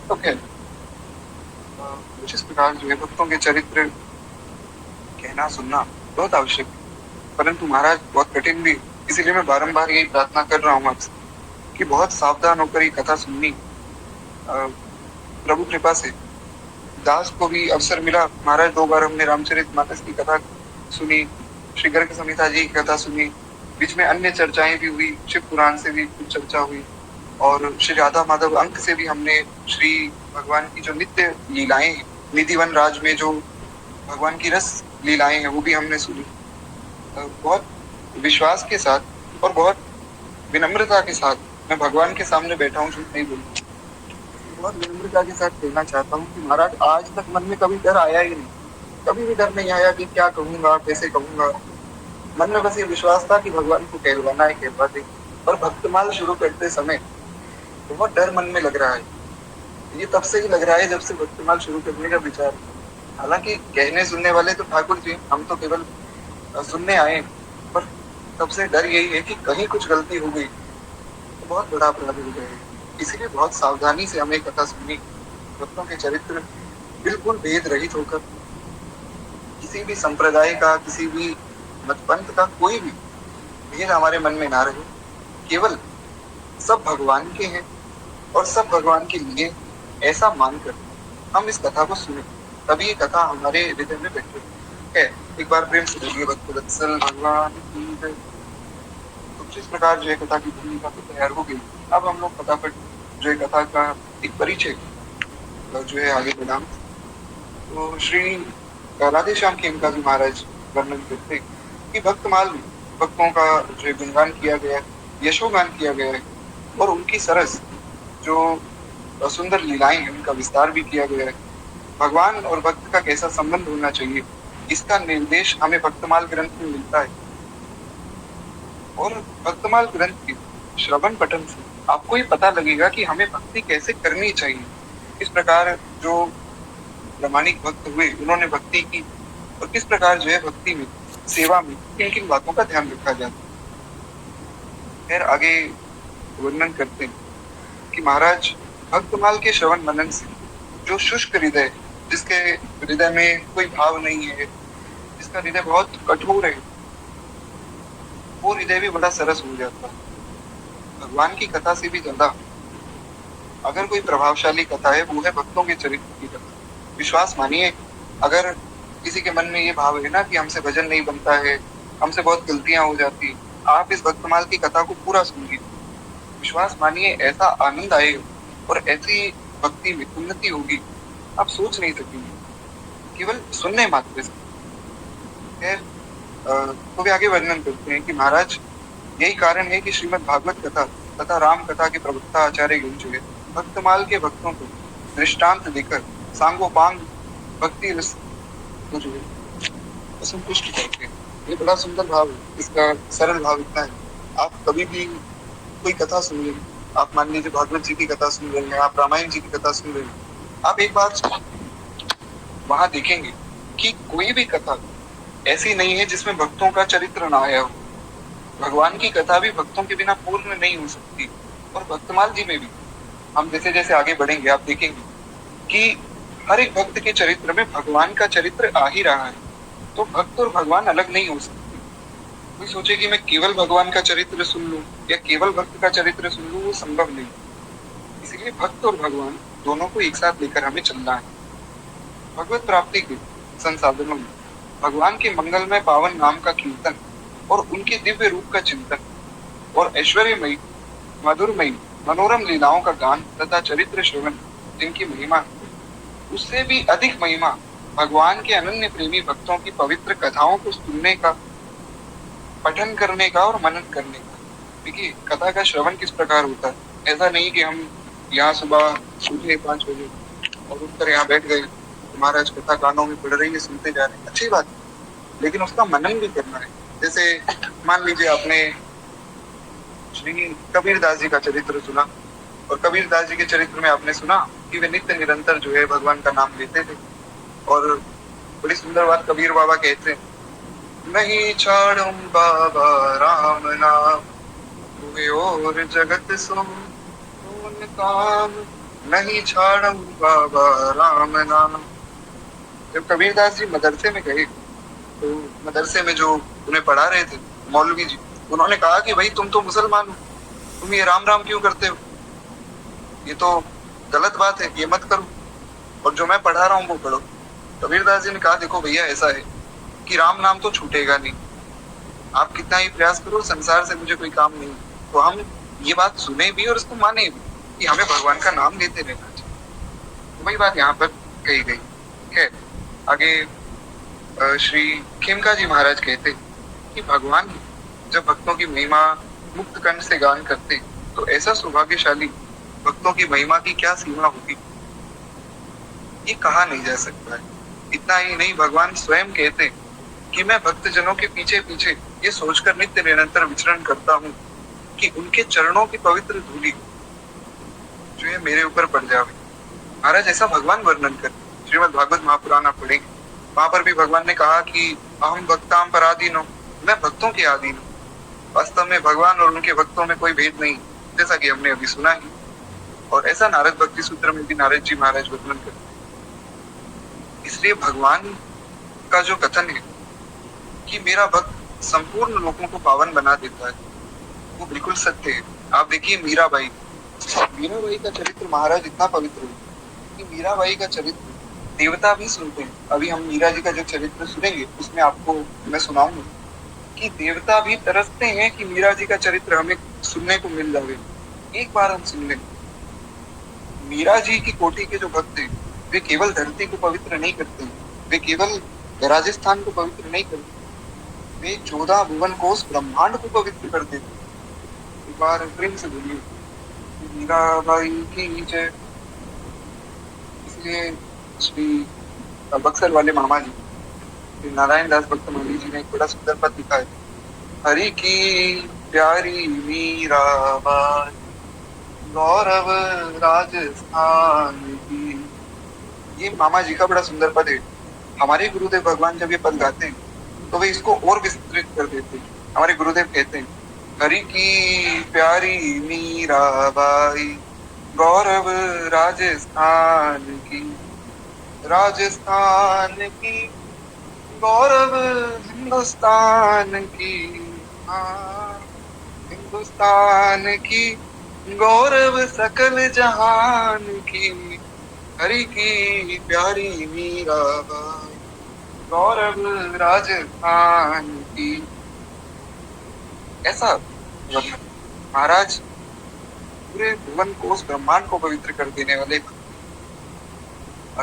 तो क्या कुछ इस प्रकार जो है भक्तों के चरित्र कहना सुनना बहुत आवश्यक है, परंतु महाराज बहुत कठिन भी। इसीलिए मैं बारंबार यही प्रार्थना कर रहा हूँ आपसे कि बहुत सावधान होकर ये कथा सुननी। प्रभु कृपा से दास को भी अवसर मिला। महाराज 2 बार हमने रामचरितमानस की कथा सुनी, श्री गर्ग संहिता जी की कथा सुनी, बीच में अन्य चर्चाएं भी हुई, शिव पुराण से भी कुछ चर्चा हुई और श्री राधा माधव अंक से भी हमने श्री भगवान की जो नित्य लीलाएं हैं, निधिवन राज में जो भगवान की रस लीलाएं हैं वो भी हमने सुनी। बहुत विश्वास के साथ और बहुत विनम्रता के साथ मैं भगवान के सामने बैठा हूँ, झूठ नहीं बोलूँ। बहुत विनम्रता के साथ कहना चाहता हूँ कि महाराज आज तक मन में कभी डर आया ही नहीं, कभी भी डर नहीं आया कि क्या कहूंगा, कैसे कहूंगा। मन में बस ये विश्वास था कि भगवान को कहलवाना है, कहलवा दे। और भक्तमाल शुरू करते समय बहुत डर मन में लग रहा है। ये तब से ही लग रहा है जब से भक्तमाल शुरू करने का विचार। हालांकि कहने सुनने वाले तो ठाकुर जी, हम तो केवल सुनने आए, पर तब से डर यही है कि कहीं कुछ गलती हो गई तो बहुत बड़ा अपराध हो जाएगा। इसीलिए बहुत सावधानी से हमें कथा सुननी, भक्तों के चरित्र बिल्कुल भेद रहित होकर, किसी भी संप्रदाय का, किसी भी मतपंथ का कोई भी भेद हमारे मन में ना रहे, केवल सब भगवान के हैं और सब भगवान के लिए, ऐसा मानकर हम इस कथा को सुने, तभी ये कथा हमारे हृदय में बैठे है। एक बार प्रेम से बोलिए भक्तवत्सल भगवान की जय। तो जिस प्रकार जो है कथा की भूमिका तो तैयार हो गई, अब हम लोग फटाफट जो है कथा का एक परिचय जो है आगे बढ़ा। तो श्री राधे श्याम खेमका जी महाराज वर्णन करते कि भक्तमाल में भक्तों का जो है गुणगान किया गया है, यशोगान किया गया है, और उनकी सरस जो सुंदर लीलाएं हैं उनका विस्तार भी किया गया है। भगवान और भक्त का कैसा संबंध होना चाहिए, इसका निर्देश हमें भक्तमाल ग्रंथ में मिलता है। और भक्तमाल ग्रंथ के श्रवण पठन से आपको ये पता लगेगा कि हमें भक्ति कैसे करनी चाहिए। इस प्रकार जो प्रामाणिक भक्त हुए उन्होंने भक्ति की, और किस प्रकार जो है भक्ति में, सेवा में किन किन बातों का ध्यान रखा जाता है। फिर आगे वर्णन करते हैं कि महाराज भक्तमाल के श्रवण मनन से जो शुष्क हृदय, जिसके हृदय में कोई भाव नहीं है, जिसका हृदय बहुत कठोर है, वो हृदय भी बड़ा सरस हो जाता है। भगवान की कथा से भी ज्यादा अगर कोई प्रभावशाली कथा है वो है भक्तों के चरित्र की कथा। विश्वास मानिए, अगर किसी के मन में ये भाव है ना कि हमसे भजन नहीं बनता है, हमसे बहुत गलतियां हो जाती, आप इस भक्तमाल की कथा को पूरा सुनिए, विश्वास मानिए ऐसा आनंद आएगा और ऐसी भक्ति में उन्नति होगी आप सोच नहीं सकेंगे केवल सुनने मात्र से। खैर तो भी आगे वर्णन करते हैं कि महाराज यही कारण है कि श्रीमद् भागवत कथा तथा राम कथा के प्रवक्ता आचार्य गण जो है भक्तमाल के भक्तों को दृष्टांत देकर सांगोपांग भक्ति रस को जो है संतुष्ट करते हैं। ये बड़ा सुंदर भाव है, इसका सरल भाव इतना है, आप कभी भी कोई कथा सुन रहे हैं, आप मान लीजिए भागवत जी की कथा सुन रहे हैं, आप रामायण जी की कथा सुन रहे हैं, आप एक बात वहां देखेंगे कि कोई भी कथा ऐसी नहीं है जिसमें भक्तों का चरित्र ना आया हो। भगवान की कथा भी भक्तों के बिना पूर्ण नहीं हो सकती, और भक्तमाल जी में भी हम जैसे जैसे आगे बढ़ेंगे आप देखेंगे कि हर एक भक्त के चरित्र में भगवान का चरित्र आ ही रहा है। तो भक्त और भगवान अलग नहीं हो सकते। कोई सोचे कि मैं केवल भगवान का चरित्र सुन लूं या केवल भक्त का चरित्र सुन लूं, वो संभव नहीं। इसीलिए भक्त और भगवान दोनों को एक साथ लेकर हमें चलना है। भगवत प्राप्ति के संसाधनों में भगवान के मंगलमय पावन नाम का कीर्तन और उनके दिव्य रूप का चिंतन और ऐश्वर्यमयी मधुरमयी मनोरम लीलाओं का गान तथा चरित्र श्रवण जिनकी महिमा है, उससे भी अधिक महिमा भगवान के अनन्य प्रेमी भक्तों की पवित्र कथाओं को सुनने का, पठन करने का और मनन करने का। देखिए कथा का श्रवण किस प्रकार होता है, ऐसा नहीं कि हम यहाँ सुबह उठे 5 बजे और उठकर यहाँ बैठ गए, महाराज कथा कानों में पढ़ रही है, सुनते जा रहे हैं, अच्छी बात है, लेकिन उसका मनन भी करना है। जैसे मान लीजिए आपने श्री कबीरदास जी का चरित्र सुना, और कबीरदास जी के चरित्र में आपने सुना कि वे नित्य निरंतर जो है भगवान का नाम लेते थे। और बड़ी सुंदर बात कबीर बाबा कहते हैं, नहीं छाड़ूं बाबा राम नाम हुए और जगत सो काम, नहीं छाड़ूं बाबा राम नाम। जब कबीरदास जी मदरसे में गए तो मदरसे में जो उन्हें पढ़ा रहे थे मौलवी जी, उन्होंने कहा कि भाई तुम तो मुसलमान हो, तुम ये राम राम क्यों करते हो, ये तो गलत बात है, ये मत करो, और जो मैं पढ़ा रहा हूँ वो पढ़ो। कबीरदास जी ने कहा देखो भैया ऐसा है कि राम नाम तो छूटेगा नहीं, आप कितना ही प्रयास करो, संसार से मुझे कोई काम नहीं। तो हम ये बात सुने भी और इसको माने भी कि हमें भगवान का नाम लेते रहना चाहिए। तो वही बात यहाँ पर कही गई है। आगे श्री खेमका जी महाराज कहते कि भगवान जब भक्तों की महिमा मुक्त कंठ से गान करते तो ऐसा सौभाग्यशाली भक्तों की महिमा की क्या सीमा होगी, ये कहा नहीं जा सकता है। इतना ही नहीं, भगवान स्वयं कहते कि मैं भक्त जनों के पीछे पीछे ये सोचकर नित्य निरंतर विचरण करता हूँ कि उनके चरणों की पवित्र धूलि जो है मेरे ऊपर पड़ जावे। महाराज ऐसा भगवान वर्णन कर श्रीमद् भागवत महापुराण आप पढ़ेंगे, वहां पर भी भगवान ने कहा कि अहम भक्ताम पराधीन हूँ, मैं भक्तों के अधीन हूँ। वास्तव में भगवान और उनके भक्तों में कोई भेद नहीं, जैसा कि हमने अभी सुना ही। और ऐसा नारद भक्ति सूत्र में भी नारद जी महाराज वर्णन करते हैं। इसलिए भगवान का जो कथन है कि मेरा भक्त संपूर्ण लोगों को पावन बना देता है, वो बिल्कुल सत्य है। आप देखिए मीराबाई, मीराबाई का चरित्र महाराज इतना पवित्र है कि मीराबाई का चरित्र देवता भी सुनते हैं। अभी हम मीरा जी का जो चरित्र सुनेंगे उसमें आपको मैं सुनाऊंगा कि देवता भी तरसते हैं कि मीरा जी का चरित्र हमें सुनने को मिल जाए, एक बार हम सुन लें। मीरा जी की कोटि के जो भक्त हैं वे केवल धरती को पवित्र नहीं करते, वे केवल राजस्थान को पवित्र नहीं करते, वे 14 भुवन कोष ब्रह्मांड को पवित्र कर देते। एक बार प्रेम से बोलिए मीराबाई की जय। इसलिए श्री बक्सर वाले मामा जी श्री नारायण दास भक्तमाली जी ने एक बड़ा सुंदर पद लिखा है, हरि की प्यारी मीराबाई गौरव राजस्थान की। ये मामा जी का बड़ा सुंदर पद है। हमारे गुरुदेव भगवान जब ये पद गाते हैं तो वे इसको और विस्तृत कर देते हैं। हमारे गुरुदेव कहते हैं, हरि की प्यारी मीराबाई गौरव राजस्थान की, राजस्थान की गौरव हिंदुस्तान की, हाँ हिंदुस्तान की गौरव सकल जहान की। हरि की प्यारी मीराबाई गौरव राजस्थान की। ऐसा वर्णन महाराज पूरे भुवन कोष ब्रह्मांड को पवित्र कर देने वाले।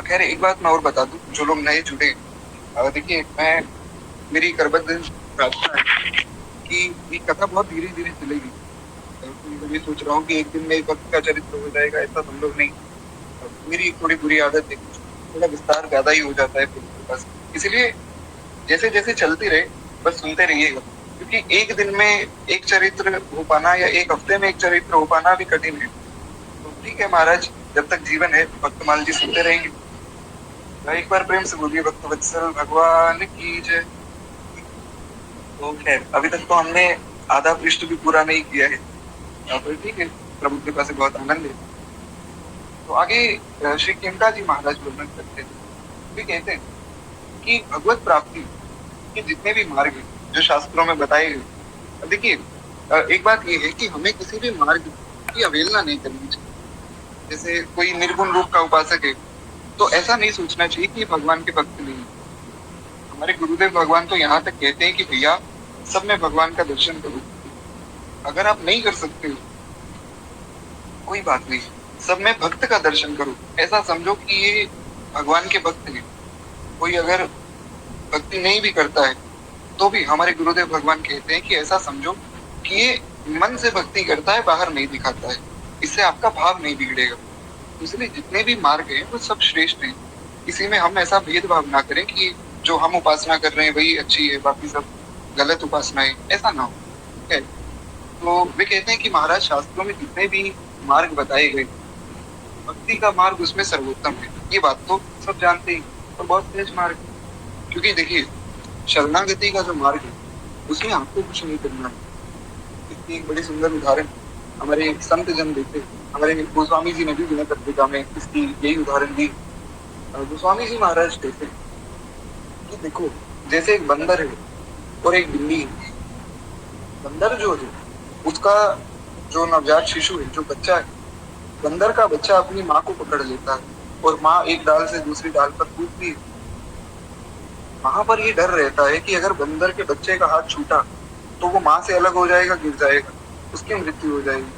खैर एक बात मैं और बता दूं, जो लोग नए जुड़े, देखिए मैं मेरी करबद्ध प्रार्थना है कि ये कथा बहुत धीरे धीरे चलेगी। मैं ये सोच रहा हूँ कि एक दिन में भक्त का चरित्र हो जाएगा, ऐसा संभव नहीं। मेरी थोड़ी बुरी आदत है, थोड़ा विस्तार ज्यादा ही हो जाता है बस। इसलिए जैसे जैसे चलती रहे बस सुनते रहिएगा, क्योंकि एक दिन में एक चरित्र हो पाना या एक हफ्ते में एक चरित्र हो पाना भी कठिन है। तो ठीक है महाराज, जब तक जीवन है भक्तमाल जी सुनते रहेंगे। एक बार प्रेम से बोलिए भक्तवत्सल भगवान की जय। तो खैर अभी तक तो हमने आधा पृष्ठ भी पूरा नहीं किया है, तो ठीक है, प्रभु कृपा से बहुत आनंद है। तो आगे श्री केमका जी महाराज वर्णन करते हैं, वे कहते हैं कि भगवत प्राप्ति के जितने भी मार्ग हैं जो शास्त्रों में बताए गए, देखिए एक बात ये है कि हमें किसी भी मार्ग की अवहेलना नहीं करनी चाहिए। जैसे कोई निर्गुण रूप का उपासक है तो ऐसा नहीं सोचना चाहिए कि भगवान के भक्त नहीं। हमारे गुरुदेव भगवान तो यहाँ तक कहते हैं कि भैया सब में भगवान का दर्शन करो। अगर आप नहीं कर सकते हो कोई बात नहीं, सब में भक्त का दर्शन करो। ऐसा समझो कि ये भगवान के भक्त हैं। कोई अगर भक्ति नहीं भी करता है तो भी हमारे गुरुदेव भगवान कहते हैं कि ऐसा समझो कि ये मन से भक्ति करता है, बाहर नहीं दिखाता है, इससे आपका भाव नहीं बिगड़ेगा। इसलिए जितने भी मार्ग हैं वो सब श्रेष्ठ हैं। इसी में हम ऐसा भेदभाव ना करें कि जो हम उपासना कर रहे हैं वही अच्छी है, बाकी सब गलत उपासना है, ऐसा ना हो। है तो वे कहते हैं कि महाराज शास्त्रों में जितने भी मार्ग बताए गए, भक्ति का मार्ग उसमें सर्वोत्तम है। ये बात तो सब जानते ही, और बहुत तेज मार्ग है। क्योंकि देखिए शरणागति का जो मार्ग है उसमें आपको कुछ नहीं करना है। इसकी एक बड़ी सुंदर उदाहरण हमारे संत जन देते, हमारे गोस्वामी जी ने भी विनय पत्रिका में इसकी यही उदाहरण दी। गोस्वामी जी महाराज कहते हैं कि देखो जैसे एक बंदर है और एक बिल्ली है। बंदर जो है उसका जो नवजात शिशु है, जो बच्चा है, बंदर का बच्चा अपनी माँ को पकड़ लेता है और माँ एक डाल से दूसरी डाल पर कूदती है। वहां पर ये डर रहता है कि अगर बंदर के बच्चे का हाथ छूटा तो वो माँ से अलग हो जाएगा, गिर जाएगा, उसकी मृत्यु हो जाएगी।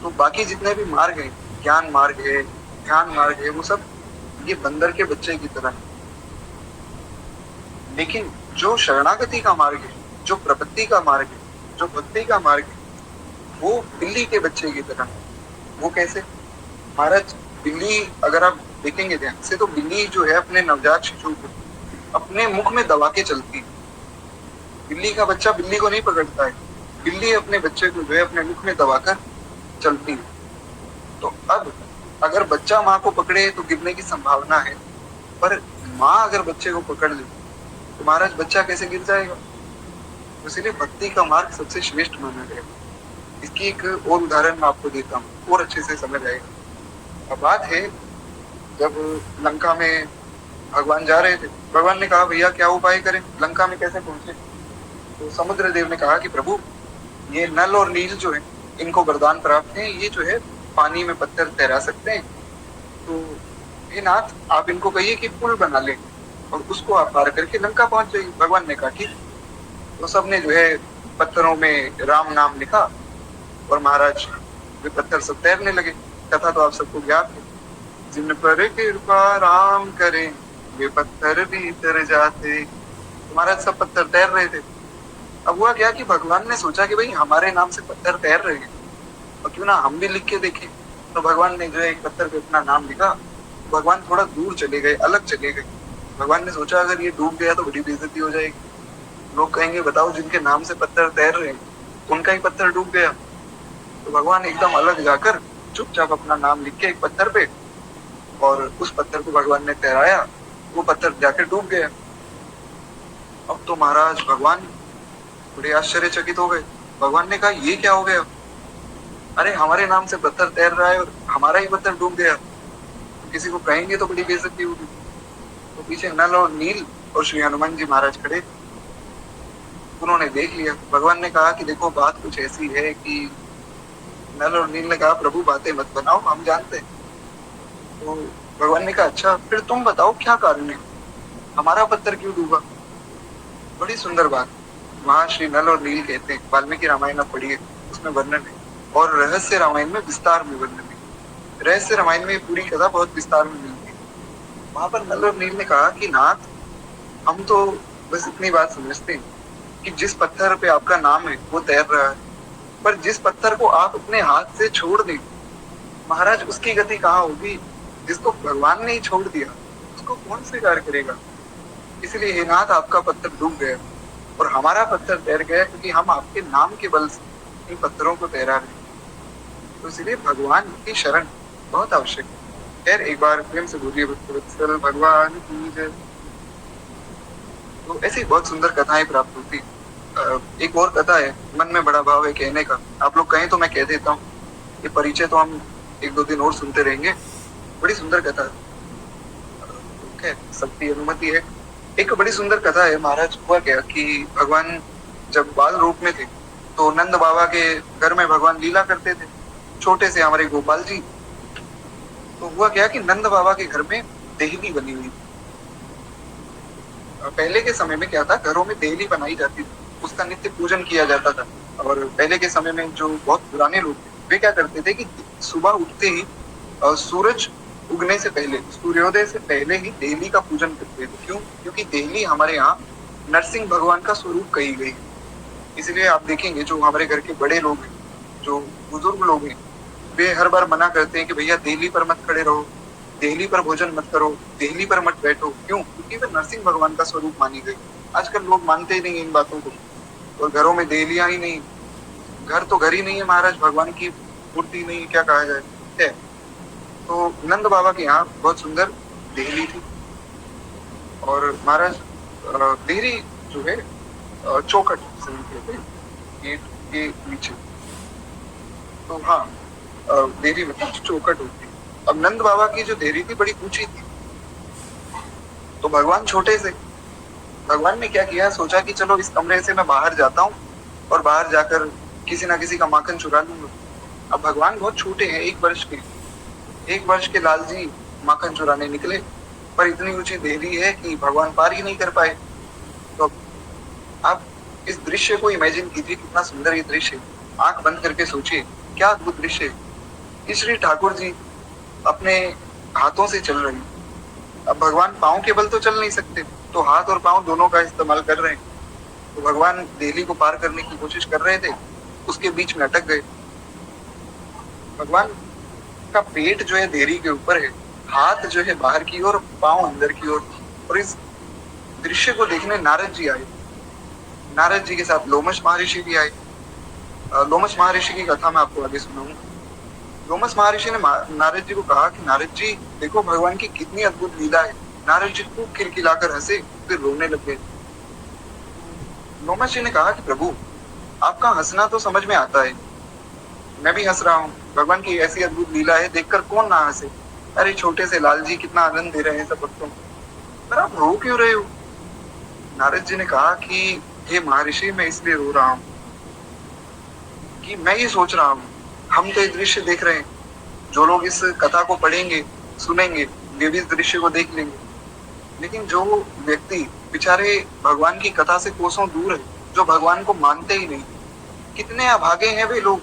तो बाकी जितने भी मार्ग हैं, ज्ञान मार्ग है, ध्यान मार्ग है, वो सब ये बंदर के बच्चे की तरह है। लेकिन जो शरणागति का मार्ग है, जो प्रपत्ति का मार्ग है, जो भक्ति का मार्ग है, वो बिल्ली के बच्चे की तरह है। वो कैसे महाराज? बिल्ली अगर आप देखेंगे ध्यान से तो बिल्ली जो है अपने नवजात शिशु को अपने मुख में दबा के चलती है। बिल्ली का बच्चा बिल्ली को नहीं पकड़ता है, बिल्ली अपने बच्चे को जो है अपने मुख में दबाकर चलती है। तो अब अगर बच्चा माँ को पकड़े तो गिरने की संभावना है, पर माँ अगर बच्चे को पकड़ ले तो महाराज बच्चा कैसे गिर जाएगा? इसीलिए भक्ति का मार्ग सबसे श्रेष्ठ माना गया। इसकी एक और उदाहरण मैं आपको देता हूँ और अच्छे से समझ आएगा। अब बात है, जब लंका में भगवान जा रहे थे, भगवान ने कहा भैया क्या उपाय करें, लंका में कैसे पहुंचे। तो समुद्र देव ने कहा कि प्रभु, ये नल और नील जो है इनको वरदान प्राप्त है, ये जो है पानी में पत्थर तैरा सकते हैं। तो हे नाथ, आप इनको कहिए कि पुल बना ले और उसको आप पार करके लंका पहुंच जाइए। भगवान ने कहा ठीक। तो सबने जो है पत्थरों में राम नाम लिखा और महाराज वे पत्थर सब तैरने लगे। कथा तो आप सबको ज्ञात है, जिन पर कृपा राम करें वे पत्थर भी तर जाते। तो महाराज सब पत्थर तैर रहे थे। अब हुआ क्या कि भगवान ने सोचा कि भाई हमारे नाम से पत्थर तैर रहे हैं और क्यों ना हम भी लिख के देखें। तो भगवान ने जो है एक पत्थर पे अपना नाम लिखा। भगवान थोड़ा दूर चले गए, अलग चले गए। भगवान ने सोचा अगर ये डूब गया तो बड़ी बेइज्जती हो जाएगी, लोग कहेंगे बताओ जिनके नाम से पत्थर तैर रहे हैं उनका ही पत्थर डूब गया। तो भगवान एकदम अलग जाकर चुपचाप अपना नाम लिख के एक पत्थर पे, और उस पत्थर को भगवान ने तैराया, वो पत्थर जाकर डूब गया। अब तो महाराज भगवान बड़े आश्चर्यचकित हो गए। भगवान ने कहा ये क्या हो गया, अरे हमारे नाम से पत्थर तैर रहा है और हमारा ही पत्थर डूब गया, तो किसी को कहेंगे तो बड़ी बेइज्जती होगी। तो पीछे नल और नील और श्री हनुमान जी महाराज खड़े, उन्होंने देख लिया। भगवान ने कहा कि देखो बात कुछ ऐसी है कि नल और नील ने कहा प्रभु बातें मत बनाओ, हम जानते हैं। तो भगवान ने कहा अच्छा फिर तुम बताओ क्या कारण है, हमारा पत्थर क्यों डूबा। बड़ी सुंदर बात वहां श्री नल और नील कहते हैं, वाल्मीकि रामायण आप पढ़िए उसमें वर्णन है, और रहस्य रामायण में विस्तार में वर्णन है। रहस्य रामायण में पूरी कथा बहुत विस्तार में मिलती है। वहां पर नल और नील ने कहा कि नाथ, हम तो बस इतनी बात समझते हैं कि जिस पत्थर पे आपका नाम है वो तैर रहा है, पर जिस पत्थर को आप अपने हाथ से छोड़ दें महाराज उसकी गति कहाँ होगी। जिसको भगवान ने ही छोड़ दिया उसको कौन स्वीकार करेगा। इसलिए हे नाथ, आपका पत्थर डूब गया और हमारा पत्थर तैर गया, क्योंकि हम आपके नाम के बल से इन पत्थरों को तैरा रहे हैं। तो इसलिए भगवान की शरण बहुत आवश्यक है। खैर एक बार प्रेम से बोलिए भक्तवत्सल भगवान की जय। तो ऐसी बहुत सुंदर कथाएं प्राप्त होती। एक और कथा है, मन में बड़ा भाव है कहने का, आप लोग कहें तो मैं कह देता हूँ। ये परिचय तो हम एक दो दिन और सुनते रहेंगे, बड़ी सुंदर कथा है, सबकी अनुमति है। एक बड़ी सुंदर कथा है। महाराज हुआ क्या कि भगवान जब बाल रूप में थे तो नंद बाबा के घर में भगवान लीला करते थे, छोटे से हमारे गोपाल जी। तो हुआ क्या कि नंद बाबा के घर में देहली बनी हुई। पहले के समय में क्या था, घरों में देहली बनाई जाती थी, उसका नित्य पूजन किया जाता था। और पहले के समय में जो बहुत पुराने लोग थे वे क्या करते थे कि सुबह उठते ही सूरज उगने से पहले, सूर्योदय से पहले ही देहली का पूजन करते थे। क्यों? क्योंकि देहली हमारे यहाँ नरसिंह भगवान का स्वरूप कही गई। इसलिए आप देखेंगे जो हमारे घर के बड़े लोग हैं, जो बुजुर्ग लोग हैं, वे हर बार मना करते हैं कि भैया देहली पर मत खड़े रहो, देहली पर भोजन मत करो, देहली पर मत बैठो। क्यों? क्योंकि वे नरसिंह भगवान का स्वरूप मानी गई। आजकल लोग मानते ही नहीं इन बातों को, और घरों में देहलियां ही नहीं। घर तो घर ही नहीं है महाराज, भगवान की मूर्ति नहीं, क्या कहा जाए है। तो नंद बाबा के यहाँ बहुत सुंदर देहली थी, और महाराज देहली जो है चौखट से कहते हैं, गेट के नीचे। तो हाँ, देहली मतलब चौखट होती है। अब नंद बाबा की जो देहली थी बड़ी ऊंची थी, तो भगवान छोटे से, भगवान ने क्या किया, सोचा कि चलो इस कमरे से मैं बाहर जाता हूँ और बाहर जाकर किसी ना किसी का माखन चुरा लूंगा। अब भगवान बहुत छोटे हैं, 1 वर्ष के, 1 वर्ष के लाल जी माखन चुराने निकले, पर इतनी ऊंची देहली है कि भगवान पार ही नहीं कर पाए। तो आप इस दृश्य को इमेजिन कीजिए, कितना सुंदर ये दृश्य है। आंख बंद करके सोचिए क्या अद्भुत दृश्य है। श्री ठाकुर जी अपने हाथों से चल रहे हैं। अब भगवान पांव के बल तो चल नहीं सकते, तो हाथ और पांव दोनों का इस्तेमाल कर रहे हैं। तो भगवान देहली को पार करने की कोशिश कर रहे थे, उसके बीच में अटक गए। भगवान का पेट जो है देहली के ऊपर है, हाथ जो है बाहर की ओर, पांव अंदर की ओर। और इस दृश्य को देखने नारद जी आए। नारद जी के साथ लोमश महर्षि भी आए। लोमश महर्षि की कथा मैं आपको आगे सुनाऊंगा। लोमश महर्षि ने नारद जी को कहा कि नारद जी देखो भगवान की कितनी अद्भुत लीला है। नारद जी खूब खिलखिलाकर हंसे, फिर रोने लगे। लोमश जी ने कहा कि प्रभु आपका हंसना तो समझ में आता है, मैं भी हंस रहा हूँ। भगवान की ऐसी अद्भुत लीला है, देखकर कौन ना हंसे। अरे छोटे से लाल जी कितना आनंद दे रहे हैं सब भक्तों को, पर आप रो क्यों रहे हो? नारद जी ने कहा कि हे महर्षि, मैं इसलिए रो रहा हूँ कि मैं ये सोच रहा हूँ, हम तो ये दृश्य देख रहे हैं, जो लोग इस कथा को पढ़ेंगे सुनेंगे वे भी इस दृश्य को देख लेंगे, लेकिन जो व्यक्ति बेचारे भगवान की कथा से कोसों दूर है, जो भगवान को मानते ही नहीं, कितने अभागे हैं वे लोग,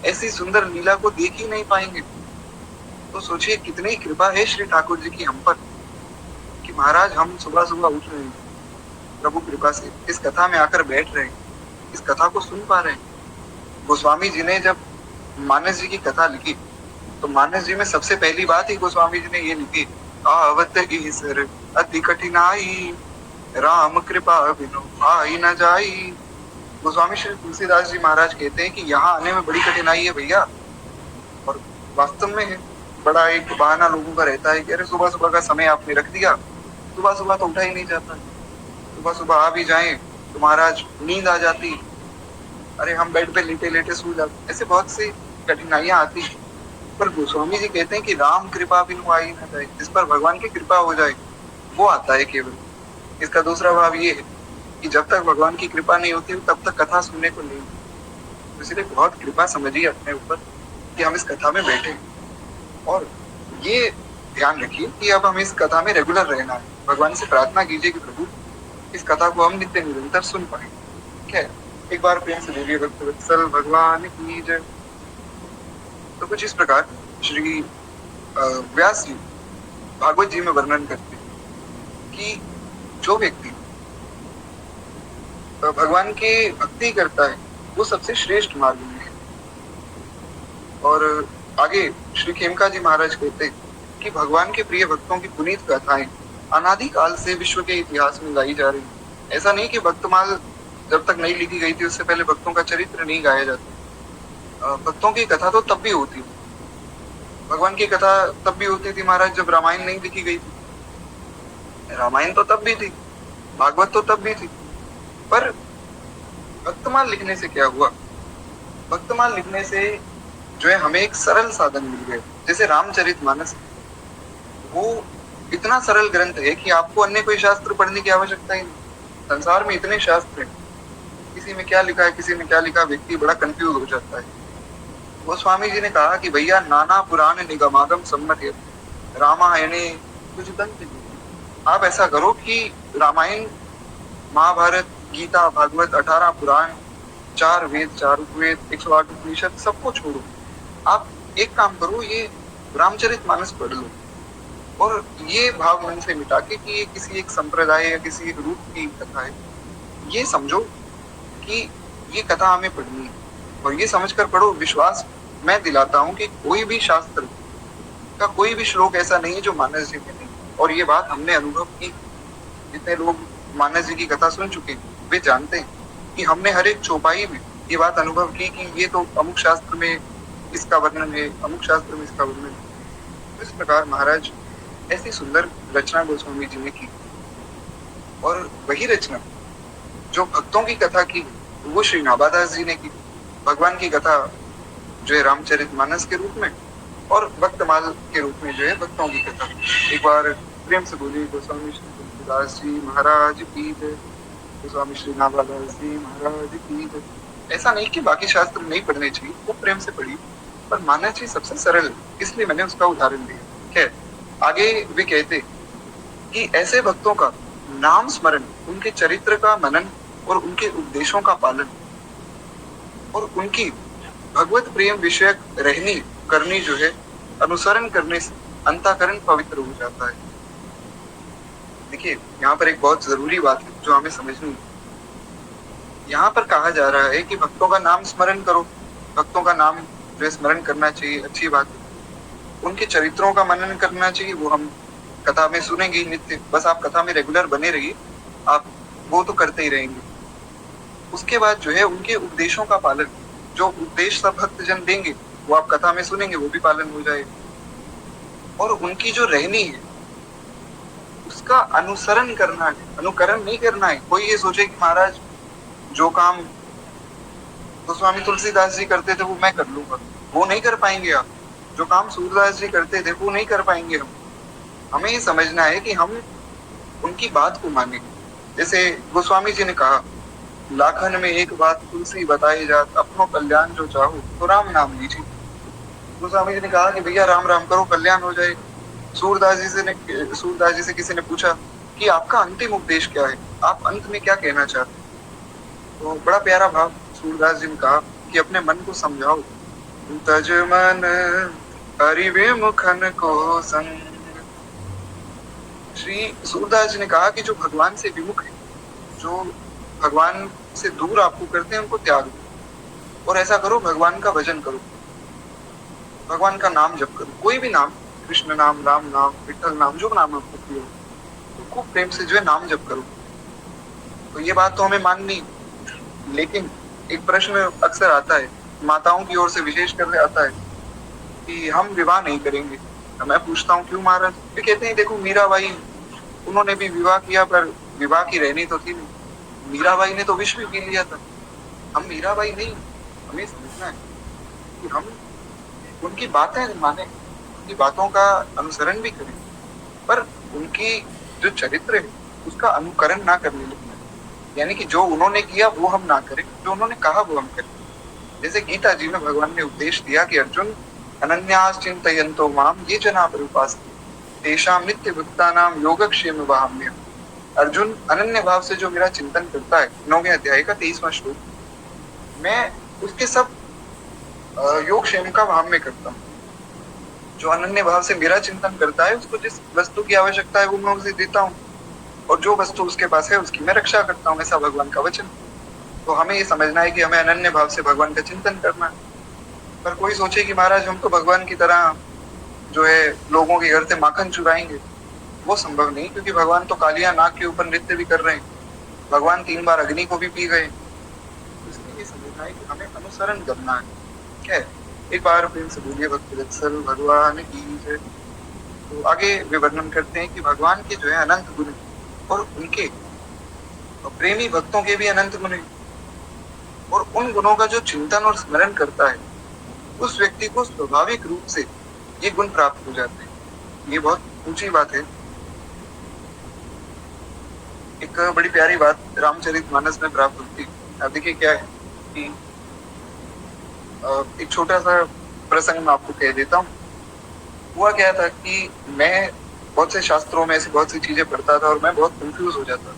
ऐसी सुंदर लीला को देख ही नहीं पाएंगे। तो सोचिए कितनी कृपा है श्री ठाकुर जी की हम पर, कि महाराज हम सुबह सुबह उठ रहे हैं, प्रभु कृपा से इस कथा में आकर बैठ रहे हैं, इस कथा को सुन पा रहे हैं। गोस्वामी जी ने जब मानस जी की कथा लिखी, तो मानस जी में सबसे पहली बात ही गोस्वामी जी ने ये लिखी, आवत ईसर अति कठिनाई, राम कृपा बिनु आई न जाई। गोस्वामी श्री तुलसीदास जी महाराज कहते हैं कि यहाँ आने में बड़ी कठिनाई है भैया, और वास्तव में है। बड़ा एक बहाना लोगों का रहता है कि अरे सुबह सुबह का समय आपने रख दिया, सुबह सुबह तो उठा ही नहीं जाता, सुबह सुबह आ भी जाए तो महाराज नींद आ जाती, अरे हम बेड पे लेटे लेटे सो जाते, ऐसे बहुत सी कठिनाइयां आती। पर गोस्वामी जी कहते हैं कि राम कृपा बिनु आई न जाए, जिस पर भगवान की कृपा हो जाए वो आता है केवल। इसका दूसरा भाव ये है कि जब तक भगवान की कृपा नहीं होती तब तक कथा सुनने को नहीं, तो इसलिए बहुत कृपा समझिए अपने ऊपर कि हम इस कथा में बैठे, और ये ध्यान रखिए कि अब हमें इस कथा में रेगुलर रहना है। भगवान से प्रार्थना कीजिए कि प्रभु इस कथा को हम नित्य निरंतर सुन पाए। ठीक है, एक बार प्रेम से बोलिए भक्त वत्सल भगवान की जय। तो कुछ इस प्रकार श्री व्यास जी भागवत जी में वर्णन करते हैं कि जो व्यक्ति भगवान की भक्ति करता है वो सबसे श्रेष्ठ मार्ग में है। और आगे श्री खेमका जी महाराज कहते हैं कि भगवान के प्रिय भक्तों की पुनीत गाथाएं अनादि काल से विश्व के इतिहास में गाई जा रही। ऐसा नहीं कि भक्तमाल जब तक नहीं लिखी गई थी उससे पहले भक्तों का चरित्र नहीं गाया जाता। भक्तों की कथा तो तब भी होती थी, भगवान की कथा तब भी होती थी महाराज जब रामायण नहीं लिखी गई थी। रामायण तो तब भी थी, भागवत तो तब भी थी, पर भक्तमाल लिखने से क्या हुआ? भक्तमाल लिखने से जो है हमें एक सरल साधन मिल गया। जैसे रामचरितमानस, वो इतना सरल ग्रंथ है कि आपको अन्य कोई शास्त्र पढ़ने की आवश्यकता ही नहीं। संसार में इतने शास्त्र हैं, किसी में क्या लिखा है किसी में क्या लिखा, व्यक्ति बड़ा कंफ्यूज हो जाता है। वो स्वामी जी ने कहा कि भैया नाना पुराण निगमागम सम्मत रामायणे कुछ दंत। आप ऐसा करो कि रामायण महाभारत गीता भागवत 18 पुराण 4 वेद 4 उपवेद 108 उपनिषद सबको छोड़ो, आप एक काम करो, ये रामचरितमानस पढ़ लो, और ये भाव मन से मिटा के कि ये किसी एक संप्रदाय या किसी एक रूप की कथा है, ये समझो कि ये कथा हमें पढ़नी है, और ये समझकर पढ़ो। विश्वास मैं दिलाता हूँ कि कोई भी शास्त्र का कोई भी श्लोक ऐसा नहीं है जो मानस जी में नहीं, और ये बात हमने अनुभव की। जितने लोग मानस जी की कथा सुन चुके वे जानते हैं कि हमने हर एक चौपाई में ये बात अनुभव की कि ये तो अमुक शास्त्र में इसका वर्णन है, अमुक शास्त्र में इसका वर्णन है। तो इस प्रकार महाराज ऐसी सुंदर रचना गोस्वामी जी ने की, और वही रचना जो भक्तों की कथा की वो श्री नाभादास जी ने की। भगवान की कथा जो है रामचरितमानस के रूप में, और भक्तमाल के रूप में जो है भक्तों की कथा। एक बार प्रेम से बोलिए गोस्वामी श्री तुलसीदास जी महाराज की जय, गोस्वामी श्री नाभादास जी महाराज की जय। ऐसा नहीं कि बाकी शास्त्र नहीं पढ़ने चाहिए, वो प्रेम से पढ़िए, पर मानना चाहिए सबसे सरल, इसलिए मैंने उसका उदाहरण दिया। खैर आगे वे कहते कि ऐसे भक्तों का नाम स्मरण, उनके चरित्र का मनन और उनके उपदेशों का पालन, और उनकी भगवत प्रेम विषयक रहनी करनी जो है अनुसरण करने से अंतःकरण पवित्र हो जाता है। देखिए यहाँ पर एक बहुत जरूरी बात है जो हमें समझनी है। यहाँ पर कहा जा रहा है कि भक्तों का नाम स्मरण करो, भक्तों का नाम जो है स्मरण करना चाहिए, अच्छी बात है। उनके चरित्रों का मनन करना चाहिए, वो हम कथा में सुनेंगे नित्य, बस आप कथा में रेगुलर बने रहिए, आप वो तो करते ही रहेंगे। उसके बाद जो है उनके उपदेशों का पालन, जो उपदेश सब भक्तजन देंगे वो आप कथा में सुनेंगे, वो भी पालन हो जाएगा। और उनकी जो रहनी है उसका अनुसरण करना है, अनुकरण नहीं करना है। कोई ये सोचे कि महाराज जो काम तो स्वामी तुलसीदास जी करते थे वो मैं कर लूंगा, वो नहीं कर पाएंगे आप। जो काम सूरदास जी करते थे वो नहीं कर पाएंगे हम। हमें ये समझना है कि हम उनकी बात को माने। जैसे गोस्वामी जी ने कहा, लाखन में एक बात तुलसी बताई जात, अपनो कल्याण जो चाहो तो राम नाम लीजिए। गोस्वामी जी ने कहा कि भैया राम राम करो, कल्याण हो जाए। सूरदास जी से किसी ने पूछा कि आपका अंतिम उपदेश क्या है, आप अंत में क्या कहना चाहते हैं? तो बड़ा प्यारा भाव सूरदास जी ने कहा कि अपने मन को समझाओ, तज मन हरि विमुखन को संग। श्री सूरदास जी ने कहा कि जो भगवान से विमुख है, जो भगवान से दूर आपको करते हैं, उनको त्याग दो और ऐसा करो भगवान का भजन करो, भगवान का नाम जप करो, कोई भी नाम, कृष्ण नाम, राम नाम, विठल नाम, जो नाम आपको प्रिय हो, तो खूब प्रेम से जो है नाम जप करो। तो ये बात तो हमें माननी, लेकिन एक प्रश्न अक्सर आता है, माताओं की ओर से विशेष कर आता है कि हम विवाह नहीं करेंगे। तो मैं पूछता हूँ क्यों महाराज? वे कहते हैं देखो मीराबाई, उन्होंने भी विवाह किया पर विवाह की रहनी तो थी नहीं। मीराबाई ने तो विष भी पी लिया था। हम मीराबाई नहीं, हमें समझना है कि हम उनकी बातें माने, उनकी बातों का अनुसरण भी करें, पर उनकी जो चरित्र है उसका अनुकरण ना करने लगे। यानी कि जो उन्होंने किया वो हम ना करें, जो उन्होंने कहा वो हम करें। जैसे गीता जी में भगवान ने उपदेश दिया कि अर्जुन, अनन्यास चिंतयन्तो माम ये जना उपासते तेषां नित्य भक्तानां योगक्षेम वहाम्यहम्। अर्जुन, अनन्य भाव से जो मेरा चिंतन करता है, 9वें अध्याय का 23वां श्लोक, मैं उसके सब योग क्षेम का वहाम्य करता हूँ। जो अनन्य भाव से मेरा चिंतन करता है, उसको जिस वस्तु की आवश्यकता है वो मैं उसे देता हूँ, और जो वस्तु उसके पास है उसकी मैं रक्षा करता हूँ, ऐसा भगवान का वचन। तो हमें ये समझना है कि हमें अनन्य भाव से भगवान का चिंतन करना है। पर कोई सोचे कि महाराज हम तो भगवान की तरह जो है लोगों के घर से माखन चुराएंगे, वो संभव नहीं, क्योंकि भगवान तो कालिया नाग के ऊपर नृत्य भी कर रहे हैं, भगवान 3 बार अग्नि को भी पी गए। इसलिए ये समझना है कि हमें अनुसरण करना है। क्या है? एक बार प्रेम से बोलिए भक्ति वत्सल भगवान की जय। तो आगे वे वर्णन करते हैं कि भगवान के जो है अनंत गुण और उनके प्रेमी भक्तों के भी अनंत गुण हैं, और उन गुणों का जो चिंतन और स्मरण करता है उस व्यक्ति को स्वाभाविक रूप से ये गुण प्राप्त हो जाते हैं। ये बहुत ऊंची बात है। एक बड़ी प्यारी बात रामचरितमानस में प्राप्त होती है। अब देखिए क्या है कि एक छोटा सा प्रसंग मैं आपको कह देता हूँ। हुआ क्या था कि मैं बहुत से शास्त्रों में ऐसी बहुत सी चीजें पढ़ता था और मैं बहुत कंफ्यूज हो जाता।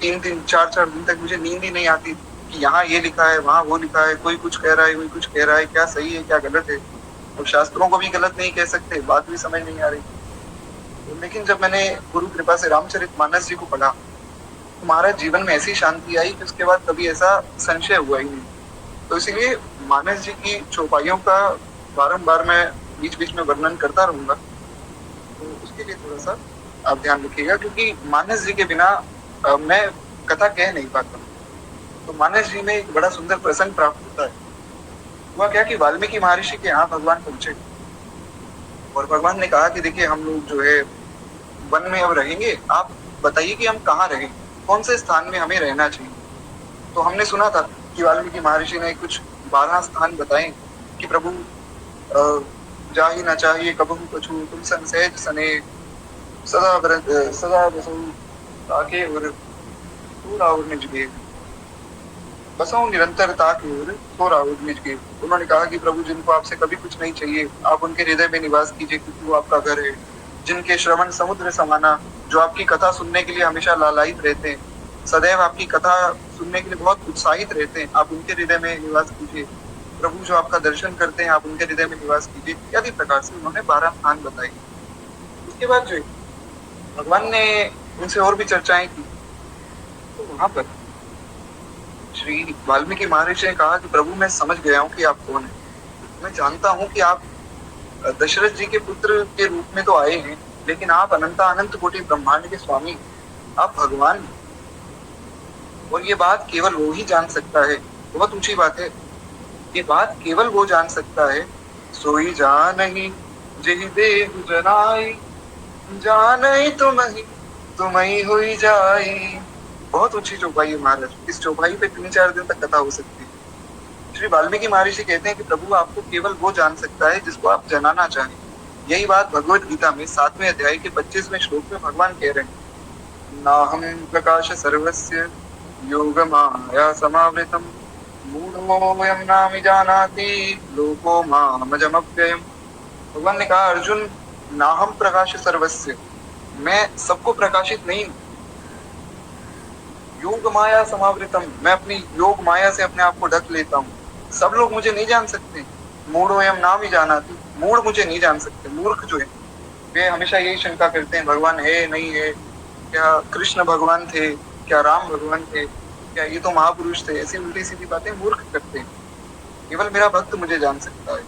3-3, 4-4 दिन तक मुझे नींद ही नहीं आती कि यहाँ ये लिखा है, वहाँ वो लिखा है, कोई कुछ कह रहा है, कोई कुछ कह रहा है, क्या सही है क्या गलत है। और शास्त्रों को भी गलत नहीं कह सकते, बात भी समझ नहीं आ रही। तो लेकिन जब मैंने गुरु कृपा से रामचरितमानस जी को पढ़ा तो महाराज जीवन में ऐसी शांति आई कि उसके बाद कभी ऐसा संशय हुआ ही नहीं। तो इसीलिए मानस जी की चौपाइयों का बारंबार मैं बीच बीच में वर्णन करता रहूंगा। तो उसके लिए थोड़ा सा आप ध्यान रखिएगा, क्योंकि मानस जी के बिना मैं कथा कह नहीं पाता। तो मानस जी में एक बड़ा सुंदर प्रसंग प्राप्त होता है। हुआ क्या कि वाल्मीकि महर्षि के यहाँ भगवान पहुंचे और भगवान ने कहा कि देखिए हम लोग जो है वन में अब रहेंगे, आप बताइए कि हम कहाँ रहें, कौन से स्थान में हमें रहना चाहिए। तो हमने सुना था कि वाल्मीकि महर्षि ने कुछ 12 स्थान बताए कि प्रभु जा ही न चाहिए कबहू कछु, तुम सन सहज सने सदा बसो ताके और पूरा और निज गेव, बसो निरंतरता की ओर थोड़ा और निज गेव। उन्होंने कहा कि प्रभु जिनको आपसे कभी कुछ नहीं चाहिए, आप उनके हृदय में निवास कीजिए, क्योंकि वो आपका घर है। जिनके श्रवण समुद्र समाना, जो आपकी कथा सुनने के लिए हमेशा लालायित रहते हैं, सदैव आपकी कथा सुनने के लिए बहुत उत्साहित रहते हैं, आप उनके हृदय में निवास कीजिए। प्रभु जो आपका दर्शन करते हैं, आप उनके हृदय में निवास कीजिए, इत्यादि प्रकार से उन्होंने 12 स्थान बताए। उसके बाद जो भगवान ने उनसे और भी चर्चाएं की। तो वहां पर श्री वाल्मीकि महर्षि ने कहा कि प्रभु मैं समझ गया हूँ कि आप कौन है, मैं जानता हूँ कि आप दशरथ जी के पुत्र के रूप में तो आए हैं, लेकिन आप अनंत कोटि ब्रह्मांड के स्वामी, आप भगवान हैं। और ये बात केवल वो ही जान सकता है। बहुत ऊंची बात है। ये बात केवल वो जान सकता है, सोई जानहि जेहि देहु जनाई, जानहि तुम्हि हुई जाई। बहुत ऊंची चौपाई है महाराज। इस चौपाई पे 3-4 दिन तक कथा हो सकती है। श्री वाल्मीकि महर्षि कहते हैं कि प्रभु आपको केवल वो जान सकता है जिसको आप जानना चाहें। यही बात भगवत गीता में 7वें अध्याय के 25वें श्लोक में भगवान कह रहे हैं, नाहं प्रकाश सर्वस्य योग माया समावृतम मूढ़ोऽयं नाभिजानाति लोको मामजमव्ययम्। भगवान ने कहा, अर्जुन, नाहम प्रकाश सर्वस्य, मैं सबको प्रकाशित नहीं, योग माया समावृतम, मैं अपनी योग माया से अपने आप को ढक लेता हूँ। सब लोग मुझे नहीं जान सकते। मूढ़ोऽयं नाभिजानाति, मूढ़ मुझे नहीं जान सकते। मूर्ख जो है वे हमेशा यही शंका करते हैं, भगवान है नहीं है, क्या कृष्ण भगवान थे, क्या राम भगवान थे, क्या ये तो महापुरुष थे। ऐसी उल्टी सीधी बातें मूर्ख करते हैं। केवल मेरा भक्त मुझे जान सकता है।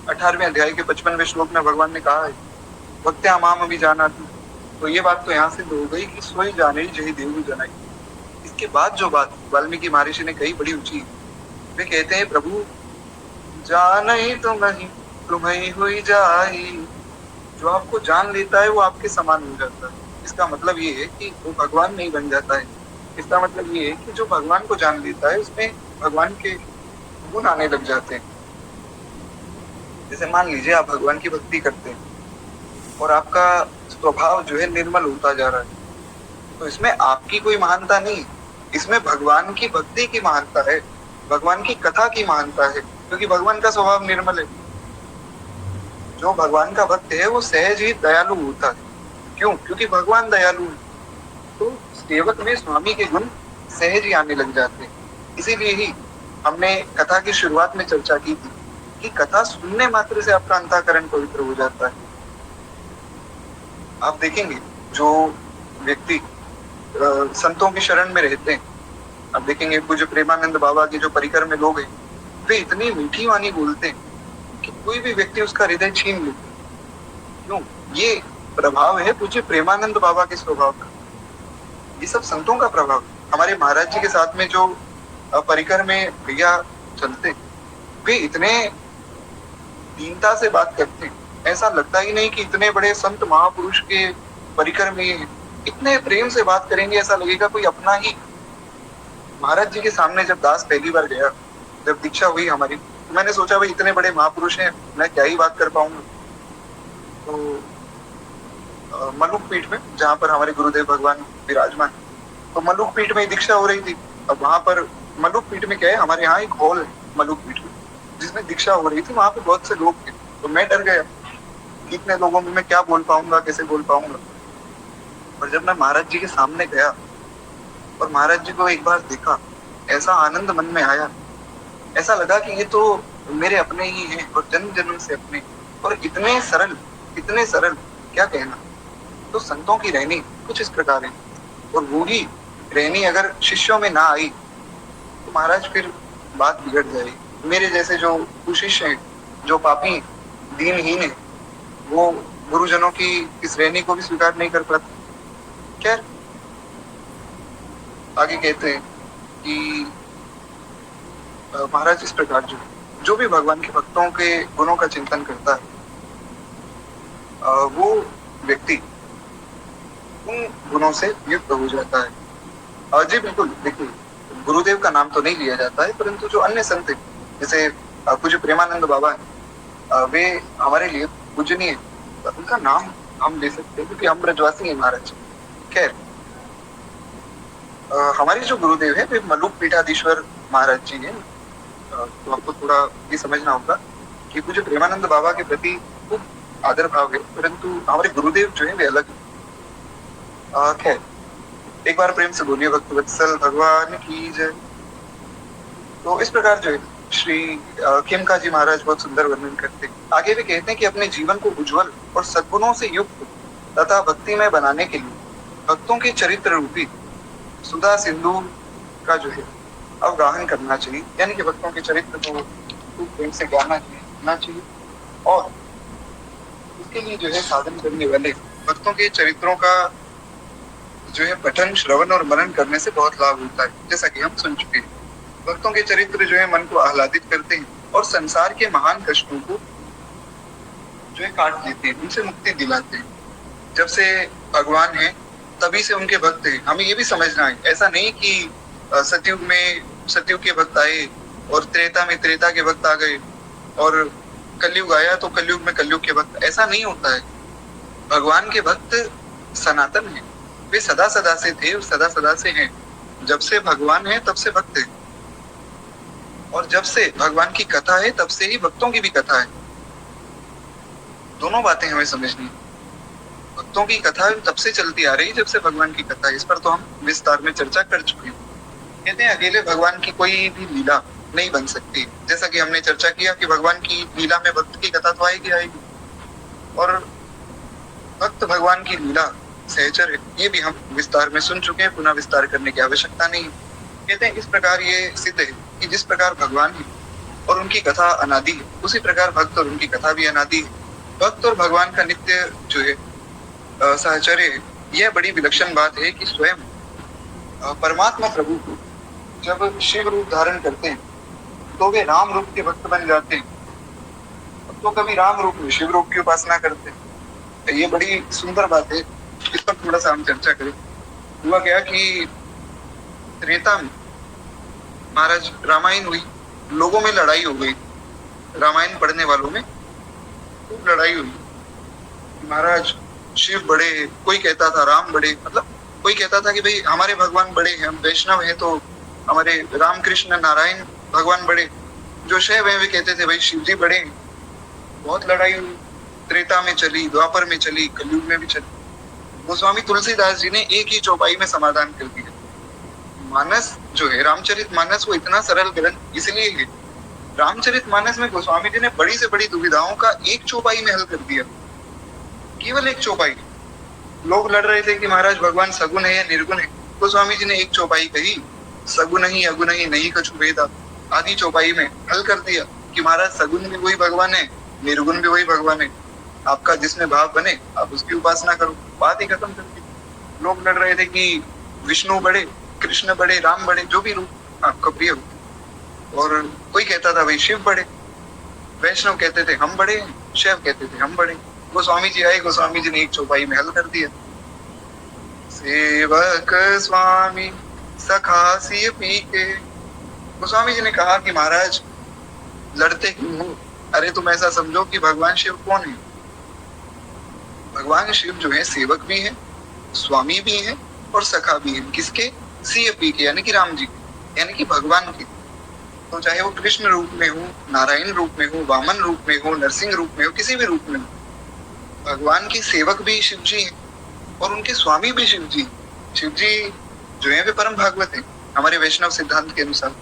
18वें अध्याय के 55वें श्लोक में भगवान ने कहा है, भक्त्या माम अभिजानाति। तो ये बात तो यहाँ सिद्ध हो गई कि सोई जाने जही देव जनाई। इसके बाद जो बात वाल्मीकि महर्षि ने कही बड़ी ऊंची। वे कहते हैं, प्रभु जानई तुम्हें तुम्हें हुई जाई। जो आपको जान लेता है वो आपके समान हो जाता है। इसका मतलब ये है कि वो भगवान नहीं बन जाता है। इसका मतलब ये है कि जो भगवान को जान लेता है उसमें भगवान के गुण आने लग जाते हैं। जैसे मान लीजिए आप भगवान की भक्ति करते हैं और आपका स्वभाव जो है निर्मल होता जा रहा है, तो इसमें आपकी कोई महानता नहीं, इसमें भगवान की भक्ति की महानता है, भगवान की कथा की महानता है, क्योंकि भगवान का स्वभाव निर्मल है। जो भगवान का भक्त है वो सहज ही दयालु होता है। क्यों? क्योंकि भगवान दयालु है, तो सेवक में स्वामी के गुण सहज ही आने लग जाते हैं। इसीलिए ही हमने कथा की शुरुआत में चर्चा की थी कि कथा सुनने मात्र से आपका अंतःकरण पवित्र हो जाता है। आप देखेंगे जो व्यक्ति संतों की शरण में रहते हैं, आप देखेंगे पूज्य प्रेमानंद बाबा के जो परिकर में लोग हैं, वे इतनी मीठी वाणी बोलते हैं कि कोई भी व्यक्ति उसका हृदय छीन लेते। क्यों? ये प्रभाव है पूज्य प्रेमानंद बाबा के स्वभाव का। ये सब संतों का प्रभाव। हमारे महाराज जी के साथ में जो परिकर में भैया चलते, वे इतने दीनता से बात करते हैं, ऐसा लगता ही नहीं कि इतने बड़े संत महापुरुष के परिकर में इतने प्रेम से बात करेंगे, ऐसा लगेगा कोई अपना ही। महाराज जी के सामने जब दास पहली बार गया, जब दीक्षा हुई हमारी, तो मैंने सोचा भाई इतने बड़े महापुरुष हैं, मैं क्या ही बात कर पाऊंगा। तो मलुक पीठ में, जहाँ पर हमारे गुरुदेव भगवान विराजमान, तो मलुक पीठ में दीक्षा हो रही थी। अब वहां पर मलुक पीठ में क्या है, हमारे यहाँ एक हॉल है मलुक पीठ में, जिसमें दीक्षा हो रही थी। वहां पे बहुत से लोग थे, तो मैं डर गया कि इतने लोगों में मैं क्या बोल पाऊंगा, कैसे बोल पाऊंगा। और जब मैं महाराज जी के सामने गया और महाराज जी को एक बार देखा, ऐसा आनंद मन में आया, ऐसा लगा कि ये तो मेरे अपने ही हैं और जन्म जन्म से अपने, और इतने सरल, इतने सरल, क्या कहना। तो संतों की रहनी कुछ इस प्रकार है, और वो ही रहनी अगर शिष्यों में ना आई तो महाराज फिर बात बिगड़ जाएगी। मेरे जैसे जो कुशिष्य हैं, जो पापी दीनहीन है, वो गुरुजनों की इस रहनी को भी स्वीकार नहीं कर पाते। खैर, आगे कहते हैं कि महाराज इस प्रकार जो भी भगवान के भक्तों के गुणों का चिंतन करता है, वो व्यक्ति उन गुणों से युक्त हो जाता है। जी बिल्कुल, देखिए गुरुदेव का नाम तो नहीं लिया जाता है, परंतु जो अन्य संत जैसे पूज्य प्रेमानंद बाबा है, वे हमारे लिए पूजनीय, उनका नाम हम ले सकते हैं क्योंकि हम ब्रजवासी हैं महाराज। खैर, हमारे जो गुरुदेव है वे मलुक पीठाधीश्वर महाराज जी हैं। तो आपको थोड़ा ये समझना होगा कि पूज्य प्रेमानंद बाबा के प्रति खूब आदर भाव है, परंतु हमारे गुरुदेव जो है वे अलग है। खैर, एक बार प्रेम से बोलिए भक्त वत्सल भगवान की जय। तो इस प्रकार जो है श्री खेमका जी महाराज बहुत सुंदर वर्णन करते हैं। आगे भी कहते हैं कि अपने जीवन को उज्जवल और सद्गुणों से युक्त तथा भक्ति में बनाने के लिए भक्तों के चरित्र रूपी सुधा सिंधु का जो है अवगाहन करना चाहिए, यानी कि भक्तों के चरित्र को खूब प्रेम से गाना चाहिए। और उसके लिए जो है साधन करने वाले भक्तों के चरित्रों का जो है पठन, श्रवण और मनन करने से बहुत लाभ होता है। जैसा कि हम सुन चुके हैं, भक्तों के चरित्र जो है मन को आह्लादित करते हैं और संसार के महान कष्टों को जो है काट देते हैं, उनसे मुक्ति दिलाते हैं। जब से भगवान है तभी से उनके भक्त हैं। हमें ये भी समझना है, ऐसा नहीं कि सतयुग में सतयुग के भक्त आए और त्रेता में त्रेता के भक्त आ गए, और कलयुग आया तो कलयुग में कलयुग के भक्त। ऐसा नहीं होता है। भगवान के भक्त सनातन है, वे सदा सदा से थे और सदा सदा से हैं। जब से भगवान है तब से भक्त है, और जब से भगवान की कथा है तब से ही भक्तों की भी कथा है। दोनों बातें हमें समझनी। भक्तों की कथा तब से चलती आ रही जब से भगवान की कथा है। इस पर तो हम विस्तार में चर्चा कर चुके हैं। कहते हैं अकेले भगवान की कोई भी लीला नहीं बन सकती। जैसा कि हमने चर्चा किया कि भगवान की लीला में भक्त की कथा तो आएगी आएगी, और भक्त भगवान की लीला सहचर है, ये भी हम विस्तार में सुन चुके हैं, पुनः विस्तार करने की आवश्यकता नहीं। कहते हैं इस प्रकार ये सिद्ध है कि जिस प्रकार भगवान है और उनकी कथा अनादि है, उसी प्रकार भक्त और उनकी कथा भी अनादि है। भक्त और भगवान का नित्य जो है साहचर्य है। यह बड़ी विलक्षण बात है कि स्वयं परमात्मा प्रभु को जब शिव रूप धारण करते हैं तो वे राम रूप के भक्त बन जाते हैं, तो कभी राम रूप में शिव रूप की उपासना करते हैं। ये बड़ी सुंदर बात है, इस पर थोड़ा सा हम चर्चा करें। हुआ क्या कि त्रेता में महाराज रामायण हुई, लोगों में लड़ाई हो गई, रामायण पढ़ने वालों में खूब लड़ाई हुई। महाराज शिव बड़े, कोई कहता था राम बड़े, मतलब कोई कहता था कि भाई हमारे भगवान बड़े हैं, हम वैष्णव हैं तो हमारे राम कृष्ण नारायण भगवान बड़े। जो शैव है वे कहते थे भाई शिव जी बड़े हैं। बहुत लड़ाई हुई, त्रेता में चली, द्वापर में चली, कलयुग में भी चली। गोस्वामी तुलसीदास जी ने एक ही चौपाई में समाधान कर दिया। मानस जो है रामचरित मानस, वो इतना सरल ग्रंथ इसलिए है, रामचरित मानस में गोस्वामी जी ने बड़ी से बड़ी दुविधाओं का एक चौपाई में हल कर दिया। केवल एक चौपाई। लोग लड़ रहे थे कि महाराज भगवान सगुण है या निर्गुण है, गोस्वामी जी ने एक चौपाई कही, सगुण ही अगुण ही नहीं कछु भेदा। आधी चौपाई में हल कर दिया कि महाराज सगुण भी वही भगवान है, निर्गुण भी वही भगवान है, आपका जिसमें भाव बने आप उसकी उपासना करो। बात ही खत्म कर दी। लोग लड़ रहे थे कि विष्णु बड़े, कृष्ण बड़े, राम बड़े, जो भी रूप आपका प्रिय हो, और कोई कहता था भाई शिव बड़े, वैष्णव कहते थे हम बड़े हैं, शैव कहते थे हम बड़े। गोस्वामी जी आए, गोस्वामी जी ने एक चौपाई में हल कर दिया। सेवक स्वामी सखा सिय पी के। गोस्वामी जी ने कहा कि महाराज लड़ते क्यों हो? अरे तुम ऐसा समझो कि भगवान शिव कौन है? भगवान शिव जो है सेवक भी है, स्वामी भी है और सखा भी है। किसके? सिय पी के, यानी कि राम जी के, यानी कि भगवान के। तो चाहे वो कृष्ण रूप में हो, नारायण रूप में हो, वामन रूप में हो, नरसिंह रूप में हो, किसी भी रूप में हो, भगवान के सेवक भी शिव जी हैं और उनके स्वामी भी शिव जी। शिव जी जो है वे परम भागवत है हमारे वैष्णव सिद्धांत के अनुसार।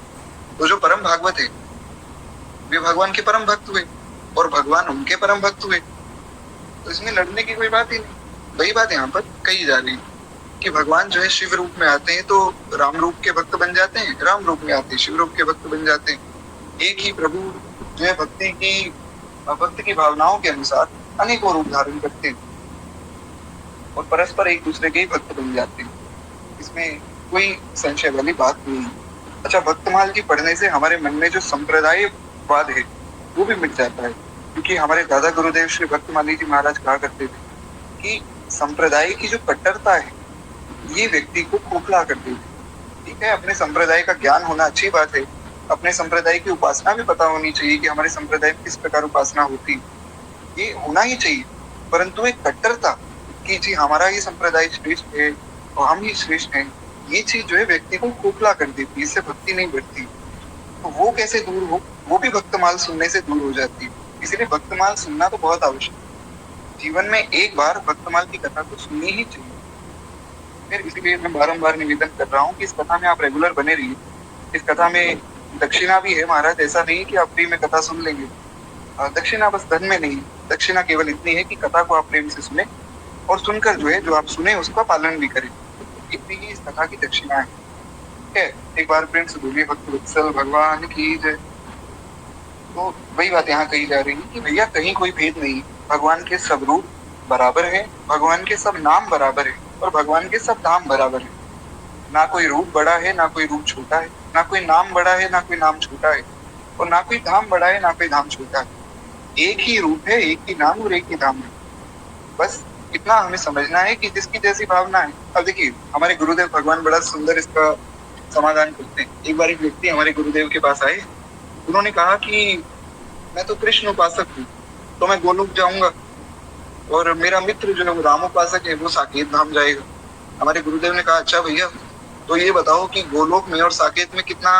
तो जो परम भागवत है वे भगवान के परम भक्त हुए और भगवान उनके परम भक्त हुए। तो इसमें लड़ने की कोई बात ही नहीं। वही बात यहाँ पर कही जा रही है कि भगवान जो है शिव रूप में आते हैं तो राम रूप के भक्त बन जाते हैं, राम रूप में आते हैं शिव रूप के भक्त बन जाते हैं। एक ही प्रभु जो है भक्ति की भावनाओं के अनुसार अनेकों रूप धारण करते हैं और परस्पर एक दूसरे के ही भक्त बन जाते हैं। इसमें कोई संशय वाली बात नहीं है। अच्छा, भक्तमाल की पढ़ने से हमारे मन में जो संप्रदायवाद है वो भी मिट जाता है, क्योंकि हमारे दादा गुरुदेव श्री भक्तमाली जी महाराज कहा करते थे कि संप्रदाय की जो कट्टरता है ये व्यक्ति को खोखला कर देती है। ठीक है, अपने संप्रदाय का ज्ञान होना अच्छी बात है, अपने संप्रदाय की उपासना भी पता होनी चाहिए कि हमारे संप्रदाय में किस प्रकार उपासना होती है, ये होना ही चाहिए। परंतु एक कट्टरता कि जी हमारा ही संप्रदाय श्रेष्ठ है और हम ही श्रेष्ठ हैं, ये चीज जो है व्यक्ति को खोखला कर देती है, इससे भक्ति नहीं बढ़ती। तो वो कैसे दूर हो? वो भी भक्तमाल सुनने से दूर हो जाती है। इसलिए भक्तमाल सुनना तो बहुत आवश्यक है। जीवन में एक बार भक्तमाल की कथा तो सुननी ही चाहिए। फिर इसीलिए मैं बारंबार निवेदन कर रहा हूँ कि इस कथा में आप रेगुलर बने रहिए। इस कथा में दक्षिणा भी है महाराज, ऐसा नहीं कि आप फ्री में कथा सुन लेंगे। दक्षिणा बस धन में नहीं, दक्षिणा केवल इतनी है कि कथा को आप प्रेम से सुने और सुनकर जो है जो आप सुने उसका पालन भी करें। इतनी ही इस कथा की दक्षिणा है। ठीक है, एक बार प्रेम से बोलिए भक्त वत्सल भगवान की जय। तो वही बात यहाँ कही जा रही है कि भैया कहीं कोई भेद नहीं, भगवान के सब रूप बराबर है, भगवान के सब नाम बराबर है और भगवान के सब धाम बराबर है। ना कोई रूप बड़ा है ना कोई रूप छोटा है, ना कोई नाम बड़ा है ना कोई नाम छोटा है और ना कोई धाम बड़ा है ना कोई धाम छोटा है। एक ही रूप है, एक ही नाम और एक ही धाम है। बस इतना हमें समझना है कि जिसकी जैसी भावना है। अब देखिए हमारे गुरुदेव भगवान बड़ा सुंदर इसका समाधान करते हैं। एक बार एक व्यक्ति हमारे गुरुदेव के पास आए उन्होंने कहा कि मैं तो कृष्ण उपासक हूँ, तो मैं गोलोक जाऊंगा, और मेरा मित्र जो है वो राम उपासक है, वो साकेत धाम जाएगा। हमारे गुरुदेव ने कहा अच्छा भैया, तो ये बताओ कि गोलोक में और साकेत में कितना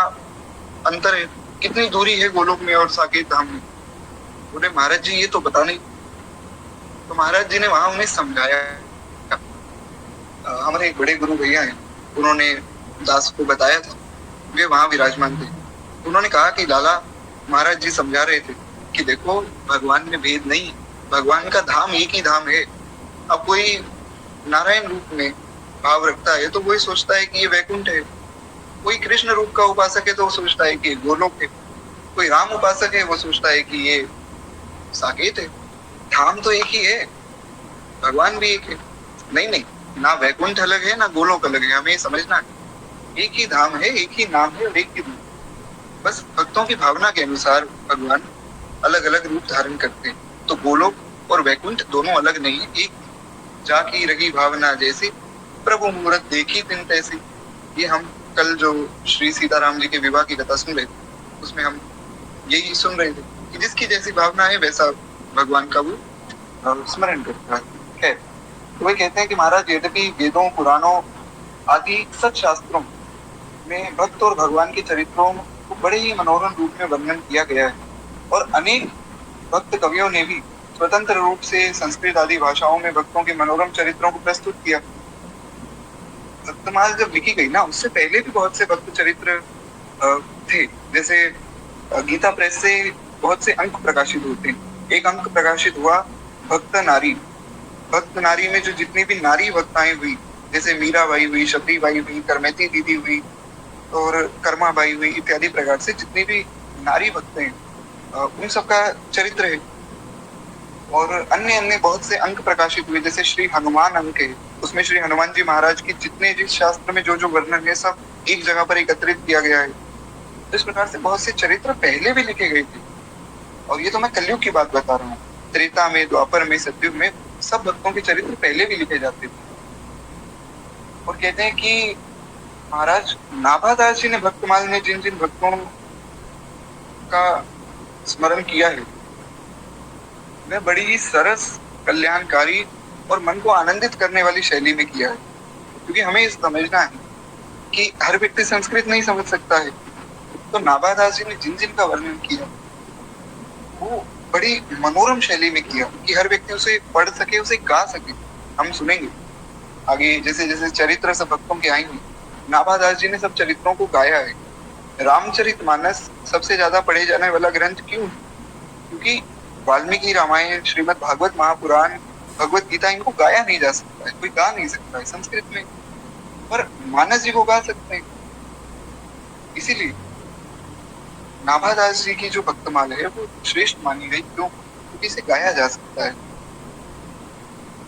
अंतर है, कितनी दूरी है गोलोक में और साकेत धाम में। बोले महाराज जी ये तो पता नहीं। तो महाराज जी ने वहां उन्हें समझाया। हमारे एक बड़े गुरु भैया हैं, उन्होंने दास को बताया था, वे वहां विराजमान थे। उन्होंने कहा कि लाला, महाराज जी समझा रहे थे कि देखो भगवान में भेद नहीं, भगवान का धाम एक ही धाम है। अब कोई नारायण रूप में भाव रखता है तो वही सोचता है कि ये वैकुंठ है, कोई कृष्ण रूप का उपासक है तो वो सोचता है कि गोलोक है, कोई राम उपासक है वो सोचता है कि ये साकेत है। धाम तो एक ही है, भगवान भी एक है। नहीं नहीं, ना वैकुंठ अलग है ना गोलोक अलग है, हमें समझना है एक ही धाम है, एक ही नाम है और एक ही रूप। बस भक्तों की भावना के अनुसार भगवान अलग अलग रूप धारण करते हैं। तो गोलोक और वैकुंठ दोनों अलग नहीं है, एक जाकी रही भावना जैसी, प्रभु मुहूर्त देखी दिन तैसी। ये हम कल जो श्री सीताराम जी के विवाह की कथा सुन रहे थे, उसमें हम यही सुन रहे थे कि जिसकी जैसी भावना है वैसा भगवान का वो स्मरण करता है। तो वे कहते हैं कि महाराज यद्यपि वेदों पुराणों आदि सच शास्त्रों में भक्त और भगवान के चरित्रों को बड़े ही मनोरम रूप में वर्णन किया गया है, और अनेक भक्त कवियों ने भी स्वतंत्र रूप से संस्कृत आदि भाषाओं में भक्तों के मनोरम चरित्रों को प्रस्तुत किया। सप्तमाल जब लिखी गई ना, उससे पहले भी बहुत से भक्त चरित्र थे। जैसे गीता प्रेस से बहुत से अंक प्रकाशित होते हैं। एक अंक प्रकाशित हुआ भक्त नारी। भक्त नारी में जो जितनी भी नारी भक्ताएं हुई, जैसे मीराबाई हुई, शबरीबाई हुई, करमेती दीदी हुई और कर्माबाई हुई, इत्यादि प्रकार से जितनी भी नारी भक्त हैं उन सबका चरित्र है। और अन्य अन्य बहुत से अंक प्रकाशित हुए, जैसे श्री हनुमान अंक है, उसमें श्री हनुमान जी महाराज की जितने जिस शास्त्र में जो जो वर्णन है सब एक जगह पर एकत्रित किया गया है। इस प्रकार से बहुत से चरित्र पहले भी लिखे गए थे, और ये तो मैं कलयुग की बात बता रहा हूँ। त्रेता में, द्वापर में, सतयुग में सब भक्तों के चरित्र पहले भी लिखे जाते थे। और कहते हैं कि महाराज नाभादास जी ने भक्तमाल ने जिन जिन भक्तों का स्मरण किया है वह बड़ी ही सरस, कल्याणकारी और मन को आनंदित करने वाली शैली में किया है। क्योंकि हमें इस समझना है कि हर व्यक्ति संस्कृत नहीं समझ सकता है, तो नाभादास जी ने जिन जिन का वर्णन किया वो बड़ी मनोरम शैली में किया कि हर व्यक्ति उसे पढ़ सके, उसे गा सके। हम सुनेंगे आगे जैसे जैसे चरित्र सब भक्तों के आएंगे। नाभादास जी ने सब चरित्रों को गाया है। रामचरितमानस सबसे ज्यादा पढ़े जाने वाला ग्रंथ क्यों? क्योंकि वाल्मीकि रामायण, श्रीमद् भागवत महापुराण, भगवत गीता, इनको गाया नहीं जा सकता है, कोई गा नहीं सकता है संस्कृत में, पर मानस जी को गा सकते हैं। इसीलिए नाभादास जी की जो भक्तमाल है वो श्रेष्ठ मानी गई। क्यों? क्योंकि इसे गाया जा सकता है।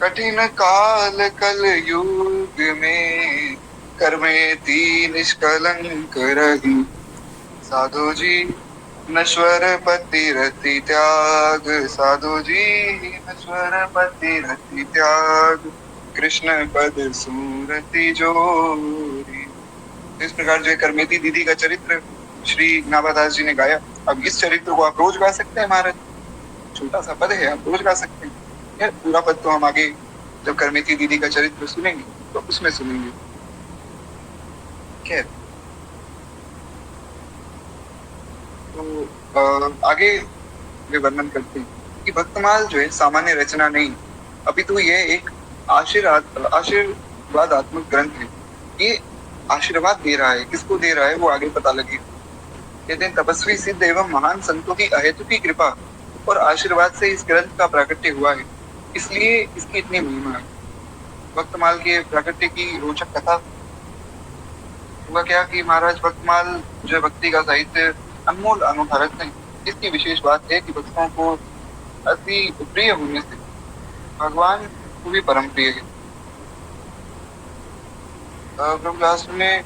कठिन काल कल युग में कर्मेति निष्कलंक रही, साधु जी नश्वर पति रति त्याग, साधु जी नश्वर पति रति त्याग, कृष्ण पद सूरति जोरी। इस प्रकार जो करमेती दीदी का चरित्र श्री नाभादास जी ने गाया। अब इस चरित्र को आप रोज गा सकते हैं महाराज, छोटा सा पद है, आप रोज गा सकते हैं। यार पूरा पद तो हम आगे जब करमेती दीदी का चरित्र सुनेंगे तो उसमें सुनेंगे। खैर, तो आगे वे वर्णन करते हैं कि भक्तमाल जो है सामान्य रचना नहीं, अभी तो यह एक आशीर्वादात्मक ग्रंथ है। ये आशीर्वाद दे रहा है, किसको दे रहा है वो आगे पता लगे। कहते हैं तपस्वी सिद्ध एवं महान संतों की अहेतुकी कृपा और आशीर्वाद से इस ग्रंथ का प्राकट्य हुआ है, इसलिए इसकी इतनी महिमा है। भक्तमाल के प्राकट्य की रोचक कथा हुआ क्या कि महाराज भक्तमाल जो भक्ति का साहित्य अनमोल अनूठा रत्न है। इसकी विशेष बात है कि भक्तों को अति प्रिय होने से भगवान को भी परम प्रिय है। प्रभुदास में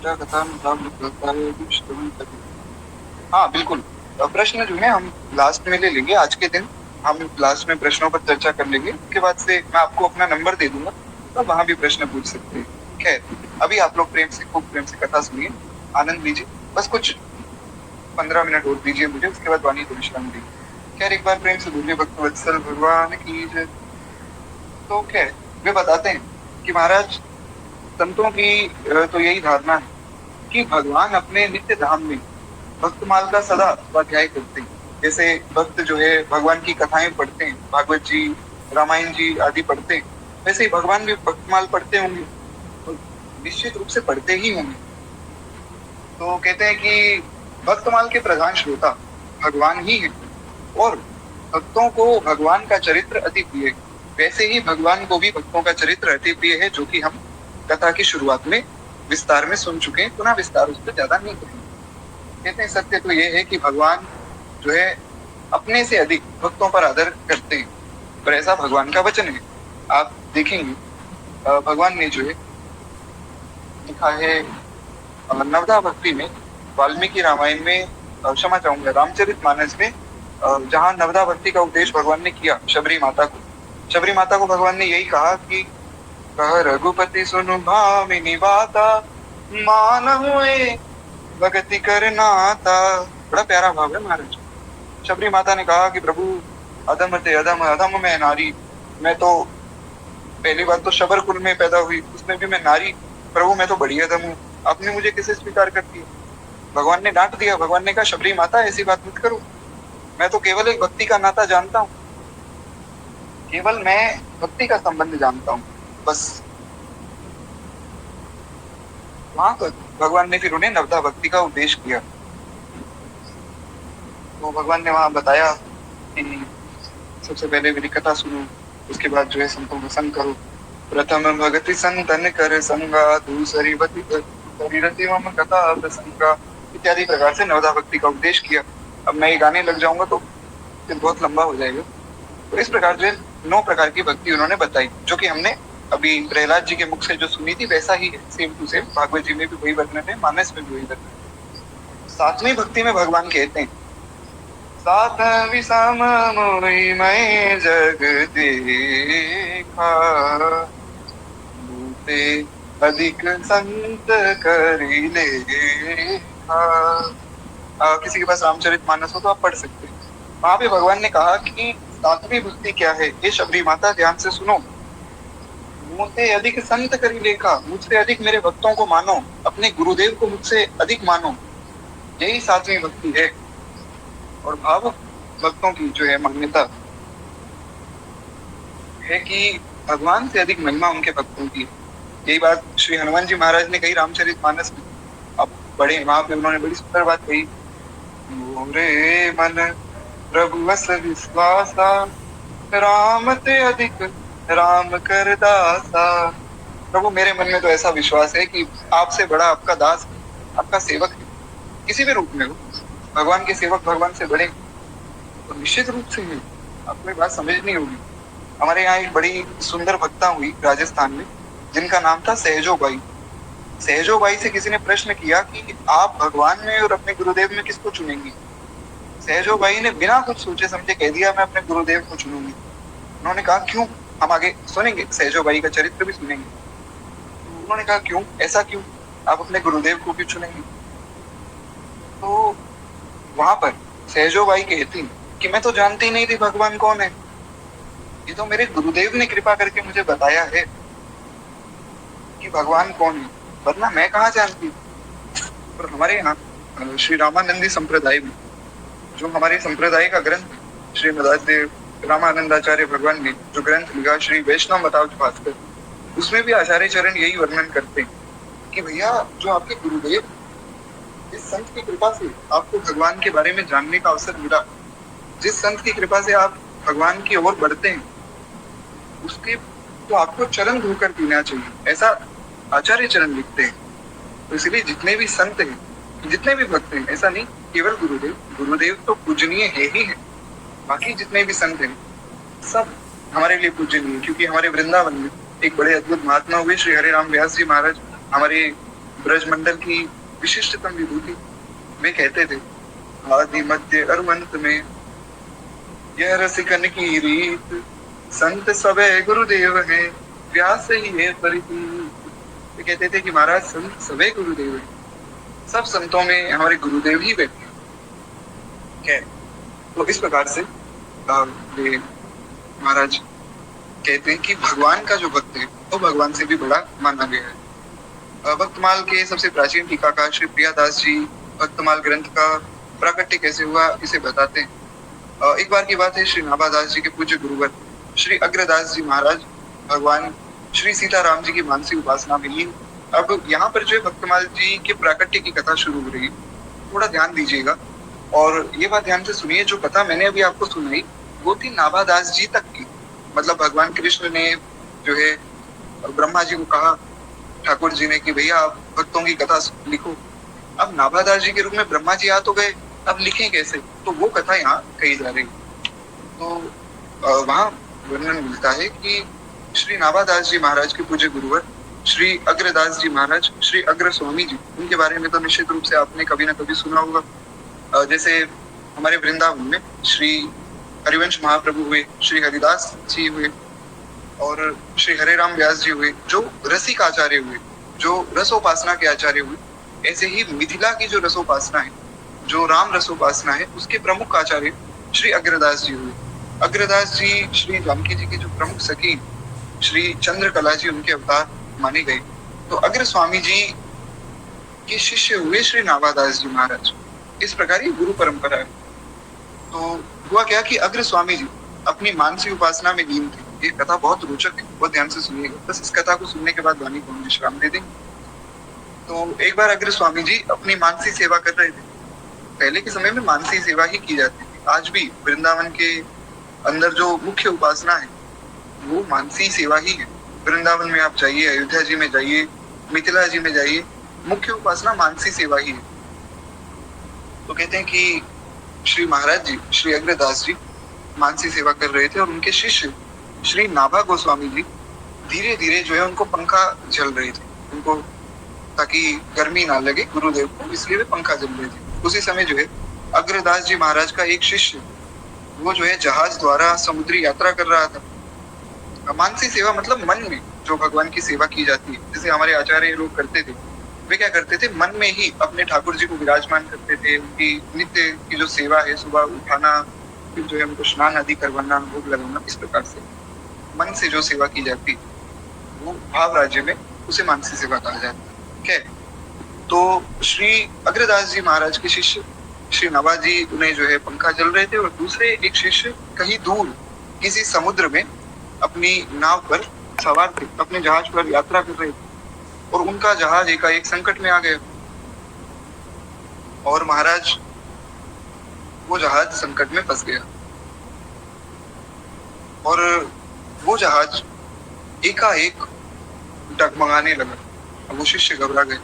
क्या कथा हाँ बिल्कुल, प्रश्न जो है हम लास्ट में ले लेंगे। आज के दिन हम लास्ट में प्रश्नों पर चर्चा कर लेंगे। उसके बाद से मैं आपको अपना नंबर दे दूंगा, तो वहां भी प्रश्न पूछ सकते हैं। खैर, अभी आप लोग खूब प्रेम से कथा सुनिए, आनंद लीजिए। बस कुछ 15 मिनट और दीजिए मुझे, उसके बाद वाणी को विश्राम दीजिए। खैर एक बार प्रेम से बोलिए भक्त वत्सल भगवान की जय। तो क्या है, वे बताते हैं कि महाराज संतों की तो यही धारणा है कि भगवान अपने नित्य धाम में भक्तमाल का सदा स्वाध्याय करते हैं। जैसे भक्त जो है भगवान की कथाएं पढ़ते हैं, भागवत जी, रामायण जी आदि पढ़ते हैं, वैसे ही भगवान भी भक्तमाल पढ़ते होंगे, तो निश्चित रूप से पढ़ते ही होंगे। तो कहते हैं कि भक्तमाल के प्रधान श्रोता भगवान ही है और भक्तों को भगवान का चरित्र अति प्रिय है। वैसे ही भगवान को भी भक्तों का चरित्र अति प्रिय है, जो कि हम कथा की शुरुआत में विस्तार में सुन चुके हैं, पुनः विस्तार उस पर ज्यादा नहीं करेंगे। कहते हैं सत्य तो ये है कि भगवान जो है अपने से अधिक भक्तों पर आदर करते हैं, पर ऐसा भगवान का वचन है। आप देखेंगे भगवान ने जो है लिखा है नवदा भक्ति में, वाल्मीकि रामायण में, क्षमा चाहूंगा रामचरितमानस में, जहाँ नवदा भक्ति का उपदेश भगवान ने किया शबरी माता को भगवान ने यही कहा कि कह रघुपति सुनु भामिनी बाता, मान हुए भगति करनाता। बड़ा प्यारा भाव है महाराज। शबरी माता ने कहा कि प्रभु अधम ते अधम, अधम में नारी, मैं तो पहली बात तो शबर कुल में पैदा हुई, उसमें भी मैं नारी, प्रभु मैं तो बड़ी अधम हूँ, आपने मुझे कैसे स्वीकार कर दिया। भगवान ने डांट दिया। भगवान ने कहा शबरी माता ऐसी बात मत करो, मैं तो केवल एक भक्ति का नाता जानता हूँ, केवल मैं भक्ति का संबंध जानता हूँ बस। वहां पर भगवान ने फिर उन्हें नवदा भक्ति का उपदेश किया। तो भगवान ने वहां बताया कि सबसे पहले मेरी कथा सुनो, उसके बाद जो है संतों को संग करो। प्रथम भगति संतन कर संगा, दूसरी रति मम कथा प्रसंगा, इत्यादि प्रकार से नवदा भक्ति का उपदेश किया। अब मैं ये गाने लग जाऊंगा तो फिर बहुत लंबा हो जाएगा। तो इस प्रकार जो है 9 प्रकार की भक्ति उन्होंने बताई, जो कि हमने अभी प्रहलाद जी के मुख से जो सुनी थी वैसा ही है, सेम टू सेम। भागवत जी में भी वही वर्णन है, मानस में भी वही वर्णन है। 7वीं भक्ति में भगवान कहते हैं सात विषम मोहि मैं जग देखा, मुझसे अधिक संत करी लेखा। किसी के पास रामचरितमानस हो तो आप पढ़ सकते हैं। वहां पे भगवान ने कहा कि 7वीं भक्ति क्या है, ये शबरी माता ध्यान से सुनो। मुझसे अधिक संत करी लेखा, मुझसे अधिक मेरे भक्तों को मानो, अपने गुरुदेव को मुझसे अधिक मानो, यही 7वीं भक्ति है। और भाव भक्तों की जो है मान्यता है कि भगवान से अधिक महिमा उनके भक्तों की। यही बात श्री हनुमान जी महाराज ने कही रामचरितमानस में, अब बड़े वहां पे उन्होंने बड़ी सुंदर बात कही, मोरे मन प्रभु बस विश्वासा, राम ते अधिक राम कर दासा। प्रभु मेरे मन में तो ऐसा विश्वास है कि आपसे बड़ा आपका दास, आपका सेवक है, किसी भी रूप में हो। भगवान के सेवक भगवान से बड़े तो निश्चित रूप से है। आपको ये बात समझनी होगी। हमारे यहाँ एक बड़ी सुंदर भक्ता हुई राजस्थान में, जिनका नाम था सहजोबाई। सहजोबाई से किसी ने प्रश्न किया कि आप भगवान में और अपने गुरुदेव में किसको चुनेंगी। सहजोबाई ने बिना कुछ सोचे समझे कह दिया मैं अपने गुरुदेव को चुनूंगी। उन्होंने कहा क्यों, हम आगे सुनेंगे, सहजोबाई का चरित्र भी सुनेंगे। तो उन्होंने कहा क्यों, ऐसा क्यों, आप अपने गुरुदेव को क्यों चुनेंगे। तो वहां पर सहजोबाई कहती कि मैं तो जानती नहीं थी भगवान कौन है, ये तो मेरे गुरुदेव ने कृपा करके मुझे बताया है कि भगवान कौन है, वरना मैं कहाँ जानती। और हमारे यहाँ श्री रामानंदी संप्रदाय में, जो हमारे संप्रदाय का ग्रंथ श्री मदादेव रामानंदाचार्य भगवान ने जो ग्रंथ लिखा श्री वैष्णव मतावच भास्कर, उसमें भी आचार्य चरण यही वर्णन करते हैं कि भैया जो आपके गुरुदेव, जिस संत की कृपा से आपको भगवान के बारे में जानने का अवसर मिला, जिस संत की कृपा से आप भगवान की ओर बढ़ते हैं, उसके तो आपको चरण धोकर पीना चाहिए, ऐसा आचार्य चरण लिखते हैं। तो इसलिए जितने भी संत हैं, जितने भी भक्त हैं, ऐसा नहीं केवल गुरुदेव, गुरुदेव तो पूजनीय है ही है, बाकी जितने भी संत हैं सब हमारे लिए पूजनीय, क्योंकि हमारे वृंदावन में एक बड़े अद्भुत महात्मा हुए श्री हरे राम व्यास जी महाराज, हमारे ब्रज मंडल की विशिष्टतम विभूति। वे कहते थे आदि मध्य और अंत में यह रसिकन की रीत, संत सबे गुरुदेव है, व्यास ही है परिचित। वे कहते थे कि महाराज संत सबे गुरुदेव है, सब संतों में हमारे गुरुदेव ही बैठे। है। तो इस प्रकार से वे महाराज कहते हैं कि भगवान का जो भक्त है वो भगवान से भी बड़ा माना गया है। भक्तमाल के सबसे प्राचीन टीकाकार श्री प्रियादास जी भक्तमाल ग्रंथ का प्राकट्य कैसे हुआ इसे बताते हैं। एक बार की बात है, श्री नाभादास जी के पूज्य गुरुवर श्री अग्रदास जी महाराज भगवान श्री सीताराम जी की मानसिक उपासना में लीन। अब यहाँ पर जो है भक्तमाल जी के प्राकट्य की कथा शुरू हो रही है, थोड़ा ध्यान दीजिएगा और ये बात ध्यान से सुनिए। जो कथा मैंने अभी आपको सुनाई वो थी नाभादास जी तक की, मतलब भगवान कृष्ण ने जो है ब्रह्मा जी को कहा ठाकुर जी ने कि भैया आप भक्तों की कथा लिखो। अब नाभादास जी के रूप में ब्रह्मा जी आ तो गए, अब लिखें कैसे, तो वो कथा यहाँ कही जा रही। तो वहाँ वर्णन मिलता है कि श्री नाभादास जी महाराज के पूज्य गुरुवर श्री अग्रदास जी महाराज श्री अग्र स्वामी जी, उनके बारे में तो निश्चित रूप से आपने कभी ना कभी सुना होगा। जैसे हमारे वृंदावन में श्री हरिवंश महाप्रभु हुए, श्री हरिदास जी हुए और श्री हरे राम व्यास जी हुए, जो रसिक आचार्य हुए, जो रसोपासना के आचार्य हुए। ऐसे ही मिथिला की जो रसोपासना है, जो राम रसोपासना है, उसके प्रमुख आचार्य श्री अग्रदास जी हुए। अग्रदास जी श्री जानकी जी के जो प्रमुख सखी श्री चंद्रकला जी उनके अवतार माने गए। तो अग्र स्वामी जी के शिष्य हुए श्री नाभादास जी महाराज। इस प्रकार ये गुरु परंपरा है। तो हुआ क्या कि अग्र स्वामी जी अपनी मानसी उपासना में लीन थे। ये कथा बहुत रोचक है, बहुत ध्यान से सुनिएगा, बस इस कथा को सुनने के बाद वाणी को हम विश्राम दे देंगे। तो एक बार अग्र स्वामी जी अपनी मानसी सेवा कर रहे थे। पहले के समय में मानसी सेवा ही की जाती थी। आज भी वृंदावन के अंदर जो मुख्य उपासना है वो मानसी सेवा ही है। वृंदावन में आप जाइए, अयोध्या जी में जाइए, मिथिला जी में जाइए, मुख्य उपासना मानसी सेवा ही है। तो कहते हैं कि श्री महाराज जी श्री अग्रदास जी मानसी सेवा कर रहे थे और उनके शिष्य श्री नाभा गोस्वामी जी धीरे धीरे जो है उनको पंखा झल रहे थे, उनको ताकि गर्मी ना लगे गुरुदेव को, इसलिए वे पंखा झल रहे थे। उसी समय जो है अग्रदास जी महाराज का एक शिष्य वो जो है जहाज द्वारा समुद्री यात्रा कर रहा था। मानसी सेवा मतलब मन में जो भगवान की सेवा की जाती है, जैसे हमारे आचार्य लोग करते थे। वे क्या करते थे, मन में ही अपने ठाकुर जी को विराजमान करते थे। उनकी नित्य की जो सेवा है, सुबह उठाना, फिर जो है उनको स्नान आदि करवाना, भोग लगाना, इस प्रकार से मन से जो सेवा की जाती वो भाव राज्य में उसे मानसी सेवा कहा जाता है। ठीक है। तो श्री अग्रदास जी महाराज के शिष्य श्री नवा जी उन्हें जो है पंखा जल रहे थे और दूसरे एक शिष्य कहीं दूर किसी समुद्र में अपनी नाव पर सवार थे, अपने जहाज पर यात्रा कर रहे थे और उनका जहाज एकाएक संकट में आ गया और महाराज वो जहाज संकट में फंस गया और वो जहाज एकाएक डगमगाने लगा। अब वो शिष्य घबरा गए।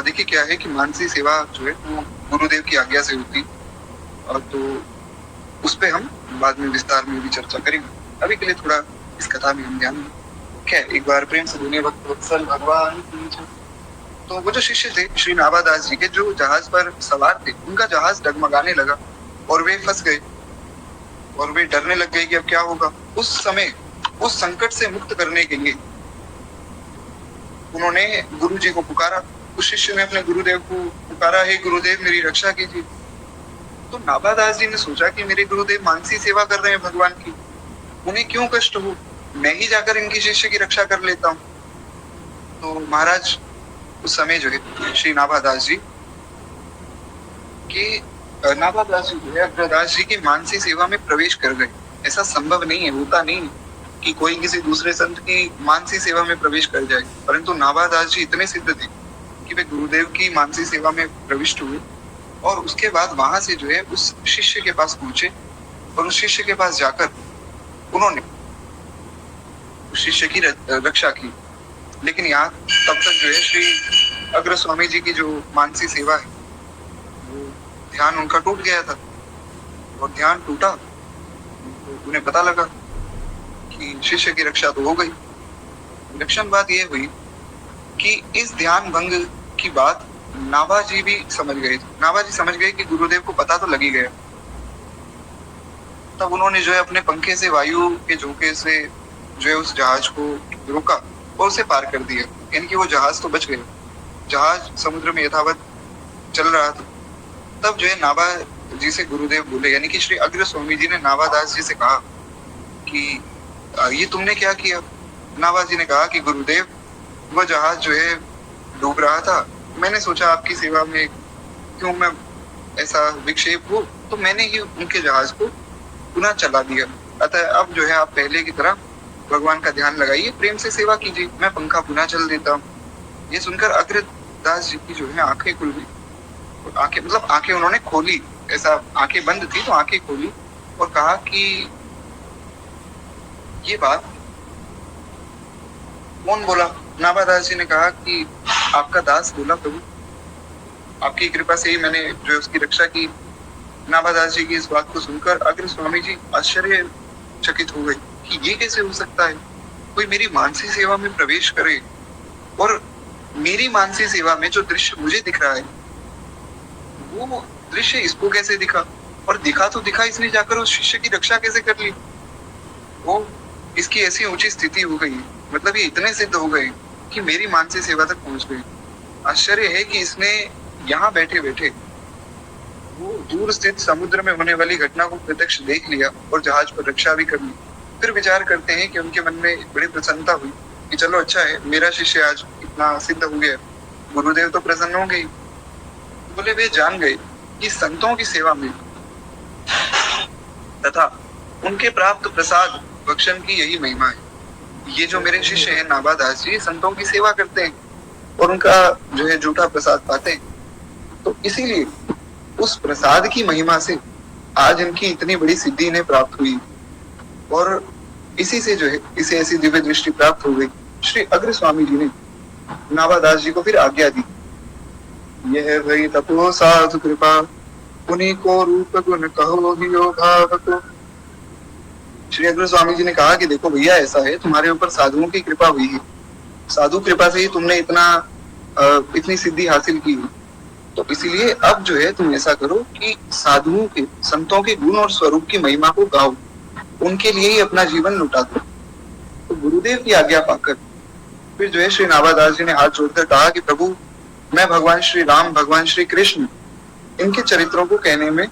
देखिए क्या है कि मानसी सेवा जो है वो गुरुदेव की आज्ञा से होती और तो उस पे हम बाद में विस्तार में भी चर्चा करेंगे। अभी के लिए थोड़ा इस कथा में हम ध्यान दें। क्या एक बार प्रेम से बोलिए भक्त वत्सल भगवान। तो वो जो शिष्य थे श्री नाभादास जी के, जो जहाज पर सवार थे, उनका जहाज डगमगाने लगा और वे फंस गए और वे डरने लग गए कि अब क्या होगा। उस समय उस संकट से मुक्त करने के लिए उन्होंने गुरु जी को पुकारा। उस शिष्य ने अपने गुरुदेव को पुकारा, हे गुरुदेव मेरी रक्षा कीजिए। तो नाभादास जी ने सोचा कि मेरे गुरुदेव मानसी सेवा कर रहे हैं भगवान की, उन्हें क्यों कष्ट हो, मैं ही जाकर इनकी शिष्य की रक्षा कर लेता हूँ। तो महाराज उस समय जो है श्री नाभादास जी के नाभादास जी जो है अग्रदास जी की मानसी सेवा में प्रवेश कर गए। ऐसा संभव नहीं है, होता नहीं है कि कोई किसी दूसरे संत की मानसी सेवा में प्रवेश कर जाए, परंतु नाभादास जी इतने सिद्ध थे कि वे गुरुदेव की मानसी सेवा में प्रविष्ट हुए और उसके बाद वहां से जो है उस शिष्य के पास पहुंचे और उस शिष्य के पास जाकर उन्होंने उस शिष्य की रक्षा की। लेकिन यहाँ तब तक जो है श्री अग्र स्वामी जी की जो मानसी सेवा है वो ध्यान उनका टूट गया था और ध्यान टूटा तो उन्हें पता लगा कि शिष्य की रक्षा तो हो गई। विलक्षण बात यह हुई कि इस ध्यान भंग की बात नाभा जी भी समझ गए थे। नाभा जी समझ गए कि गुरुदेव को पता तो लग ही गया। तब उन्होंने जो है अपने पंखे से वायु के झोंके से जो है उस जहाज को रोका और उसे पार कर दिया। यानी कि वो जहाज तो बच गया। जहाज समुद्र में यथावत चल रहा था। तब जो है नाभा जी से गुरुदेव बोले, यानी कि श्री अग्र स्वामी जी ने नाभादास जी से कहा कि ये तुमने क्या किया? नाभा जी ने कहा कि गुरुदेव, वह जहाज जो है डूब रहा था, मैंने सोचा आपकी सेवा में क्यों मैं ऐसा विक्षेप हूँ, तो मैंने ही उनके जहाज को पुनः चला दिया। अतः अब जो है आप पहले की तरह भगवान का ध्यान लगाइए, प्रेम से सेवा कीजिए, मैं पंखा पुनः चल देता हूँ। ये सुनकर अग्रदास जी की जो है आंखें खुल गई। आंखें मतलब आंखें उन्होंने खोली, ऐसा आंखें बंद थी तो आंखें खोली और कहा कि ये बात कौन बोला? नाभादास जी ने कहा कि आपका दास बोला प्रभु, आपकी कृपा से ही मैंने जो है उसकी रक्षा की। नाभादास जी की इस बात को सुनकर अग्र स्वामी जी आश्चर्यचकित हो गए कि ये कैसे हो सकता है, कोई मेरी मानसी सेवा में प्रवेश करे और मेरी मानसी सेवा में जो दृश्य मुझे दिख रहा है वो दृश्य इसको कैसे दिखा, और दिखा तो दिखा, इसने जाकर उस शिष्य की रक्षा कैसे कर ली? वो इसकी ऐसी ऊंची स्थिति हो गई, मतलब ये इतने सिद्ध हो गए कि मेरी मानसी सेवा तक पहुंच गए। आश्चर्य है कि इसने यहाँ बैठे बैठे वो दूर स्थित समुद्र में होने वाली घटना को प्रत्यक्ष देख लिया और जहाज पर रक्षा भी कर ली। फिर विचार करते हैं कि उनके मन में बड़ी प्रसन्नता हुई कि चलो अच्छा है, मेरा शिष्य आज इतना सिद्ध हो गया, गुरुदेव तो प्रसन्न हो गए। बोले वे जान गए कि संतों की सेवा में तथा उनके प्राप्त प्रसाद भक्षण की यही महिमा है। ये जो मेरे शिष्य हैं नाभादास जी, संतों की सेवा करते हैं और उनका जो है झूठा प्रसाद पाते हैं, तो इसीलिए उस प्रसाद की महिमा से आज इनकी इतनी बड़ी सिद्धि इन्हें प्राप्त हुई और इसी से जो है इसे ऐसी दिव्य दृष्टि प्राप्त हो गई। श्री अग्र स्वामी जी ने नाभादास जी को फिर आज्ञा दी, यह भई तपो साधु कृपा, उन्हीं को रूप गुण कहो हियो भावको। श्री अग्र स्वामी जी ने कहा कि देखो भैया, ऐसा है तुम्हारे ऊपर साधुओं की कृपा हुई है, साधु कृपा से ही तुमने इतनी सिद्धि हासिल की है, तो इसीलिए अब जो है तुम ऐसा करो कि साधुओं के, संतों के गुण और स्वरूप की महिमा को गाओ, उनके लिए ही अपना जीवन लुटा दो। तो गुरुदेव की आज्ञा पाकर फिर जो है श्री नाभादास जी ने हाथ जोड़कर कहा कि प्रभु, मैं भगवान श्री राम, भगवान श्री कृष्ण, इनके चरित्रों को कहने में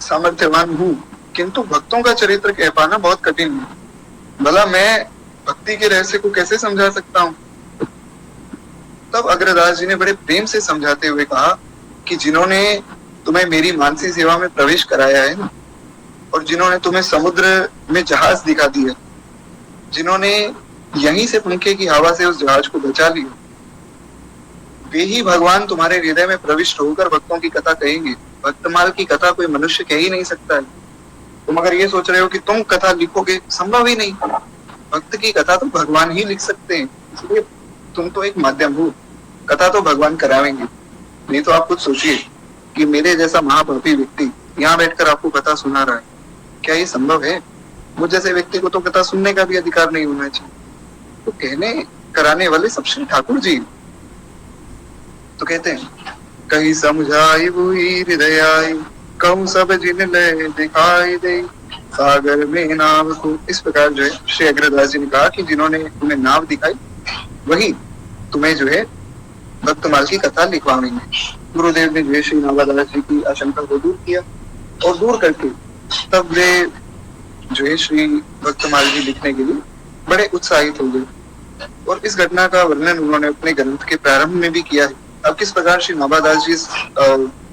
सामर्थ्यवान हूँ, किंतु भक्तों का चरित्र कह पाना बहुत कठिन है। भला मैं भक्ति के रहस्य को कैसे समझा सकता हूँ? तब अग्रदास जी ने बड़े प्रेम से समझाते हुए कहा कि जिन्होंने तुम्हें मेरी मानसी सेवा में प्रवेश कराया है ना, और जिन्होंने तुम्हें समुद्र में जहाज दिखा दिया, जिन्होंने यहीं से पंखे की हवा से उस जहाज को बचा लिया, वे ही भगवान तुम्हारे हृदय में प्रविष्ट होकर भक्तों की कथा कहेंगे। भक्तमाल की कथा कोई मनुष्य कह ही नहीं सकता है। तुम अगर ये सोच रहे हो कि तुम कथा लिखोगे, संभव ही नहीं। भक्त की कथा तो भगवान ही लिख सकते हैं, इसलिए तुम तो एक माध्यम हो, कथा तो भगवान करावेंगे। नहीं तो आप खुद सोचिए कि मेरे जैसा महापापी व्यक्ति यहाँ बैठकर आपको कथा सुना रहा है, क्या ये संभव है? मुझ जैसे व्यक्ति को तो कथा सुनने का भी अधिकार नहीं होना चाहिए। तो कहने कराने वाले सब श्री ठाकुर जी तो कहते हैं, कहीं समझाई हुई हृदय आई, कहूँ सब जिन ले दिखाई दे, सागर में नाव को। इस प्रकार जो है श्री अग्रदास जी ने कहा कि जिन्होंने तुम्हें नाव दिखाई वही तुम्हें जो है भक्तमाल की कथा लिखवाएंगे। गुरुदेव ने जो है श्री नाभादास जी की आशंका को दूर किया और दूर करके तब वे जो है श्री भक्तमाल जी लिखने के लिए बड़े उत्साहित हो गए और इस घटना का वर्णन उन्होंने अपने ग्रंथ के प्रारंभ में भी किया है। अब किस प्रकार श्री नाभादास जी इस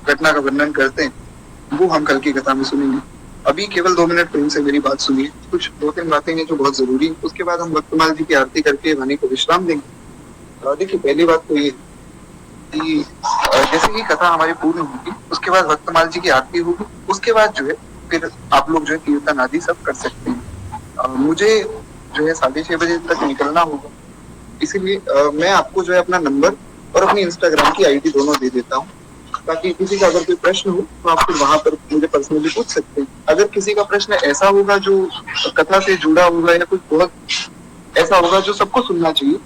घटना का वर्णन करते हैं वो हम कल की कथा में सुनेंगे। अभी केवल 2 मिनट प्रेम से मेरी बात सुनिए, कुछ 2-3 बातें हैं जो बहुत जरूरी है, उसके बाद हम भक्तमाल जी की आरती करके वाणी को विश्राम देंगे। देखिए, पहली बात तो ये कि जैसे ही कथा हमारी पूर्ण होगी उसके बाद भक्तमाल जी की आरती होगी, उसके बाद जो है फिर आप लोग जो है कीर्तन आदि सब कर सकते हैं। मुझे जो है 6:30 बजे तक निकलना होगा, इसीलिए मैं आपको जो है अपना नंबर और अपनी इंस्टाग्राम की आईडी दोनों दे देता हूँ, ताकि किसी का अगर कोई प्रश्न हो तो आप फिर वहां पर मुझे पर्सनली पूछ सकते हैं। अगर किसी का प्रश्न ऐसा होगा जो कथा से जुड़ा होगा या कुछ बहुत ऐसा होगा जो सबको सुनना चाहिए,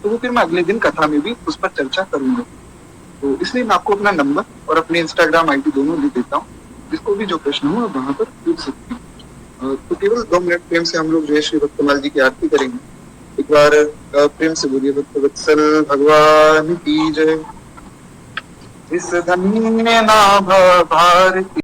तो वो फिर मैं अगले दिन कथा में भी उस पर चर्चा करूंगा। तो इसलिए मैं आपको अपना नंबर और अपनी इंस्टाग्राम आईडी दोनों दे देता हूँ, जिसको भी जो प्रश्न हो वहां पर पूछ सकते हैं। तो केवल 2 मिनट प्रेम से हम लोग जय श्री भक्तमाल जी की आरती करेंगे। एक बार प्रेम से बोलिए, भक्त वत्सल भगवान की जय। इस धन्य नाभ भारती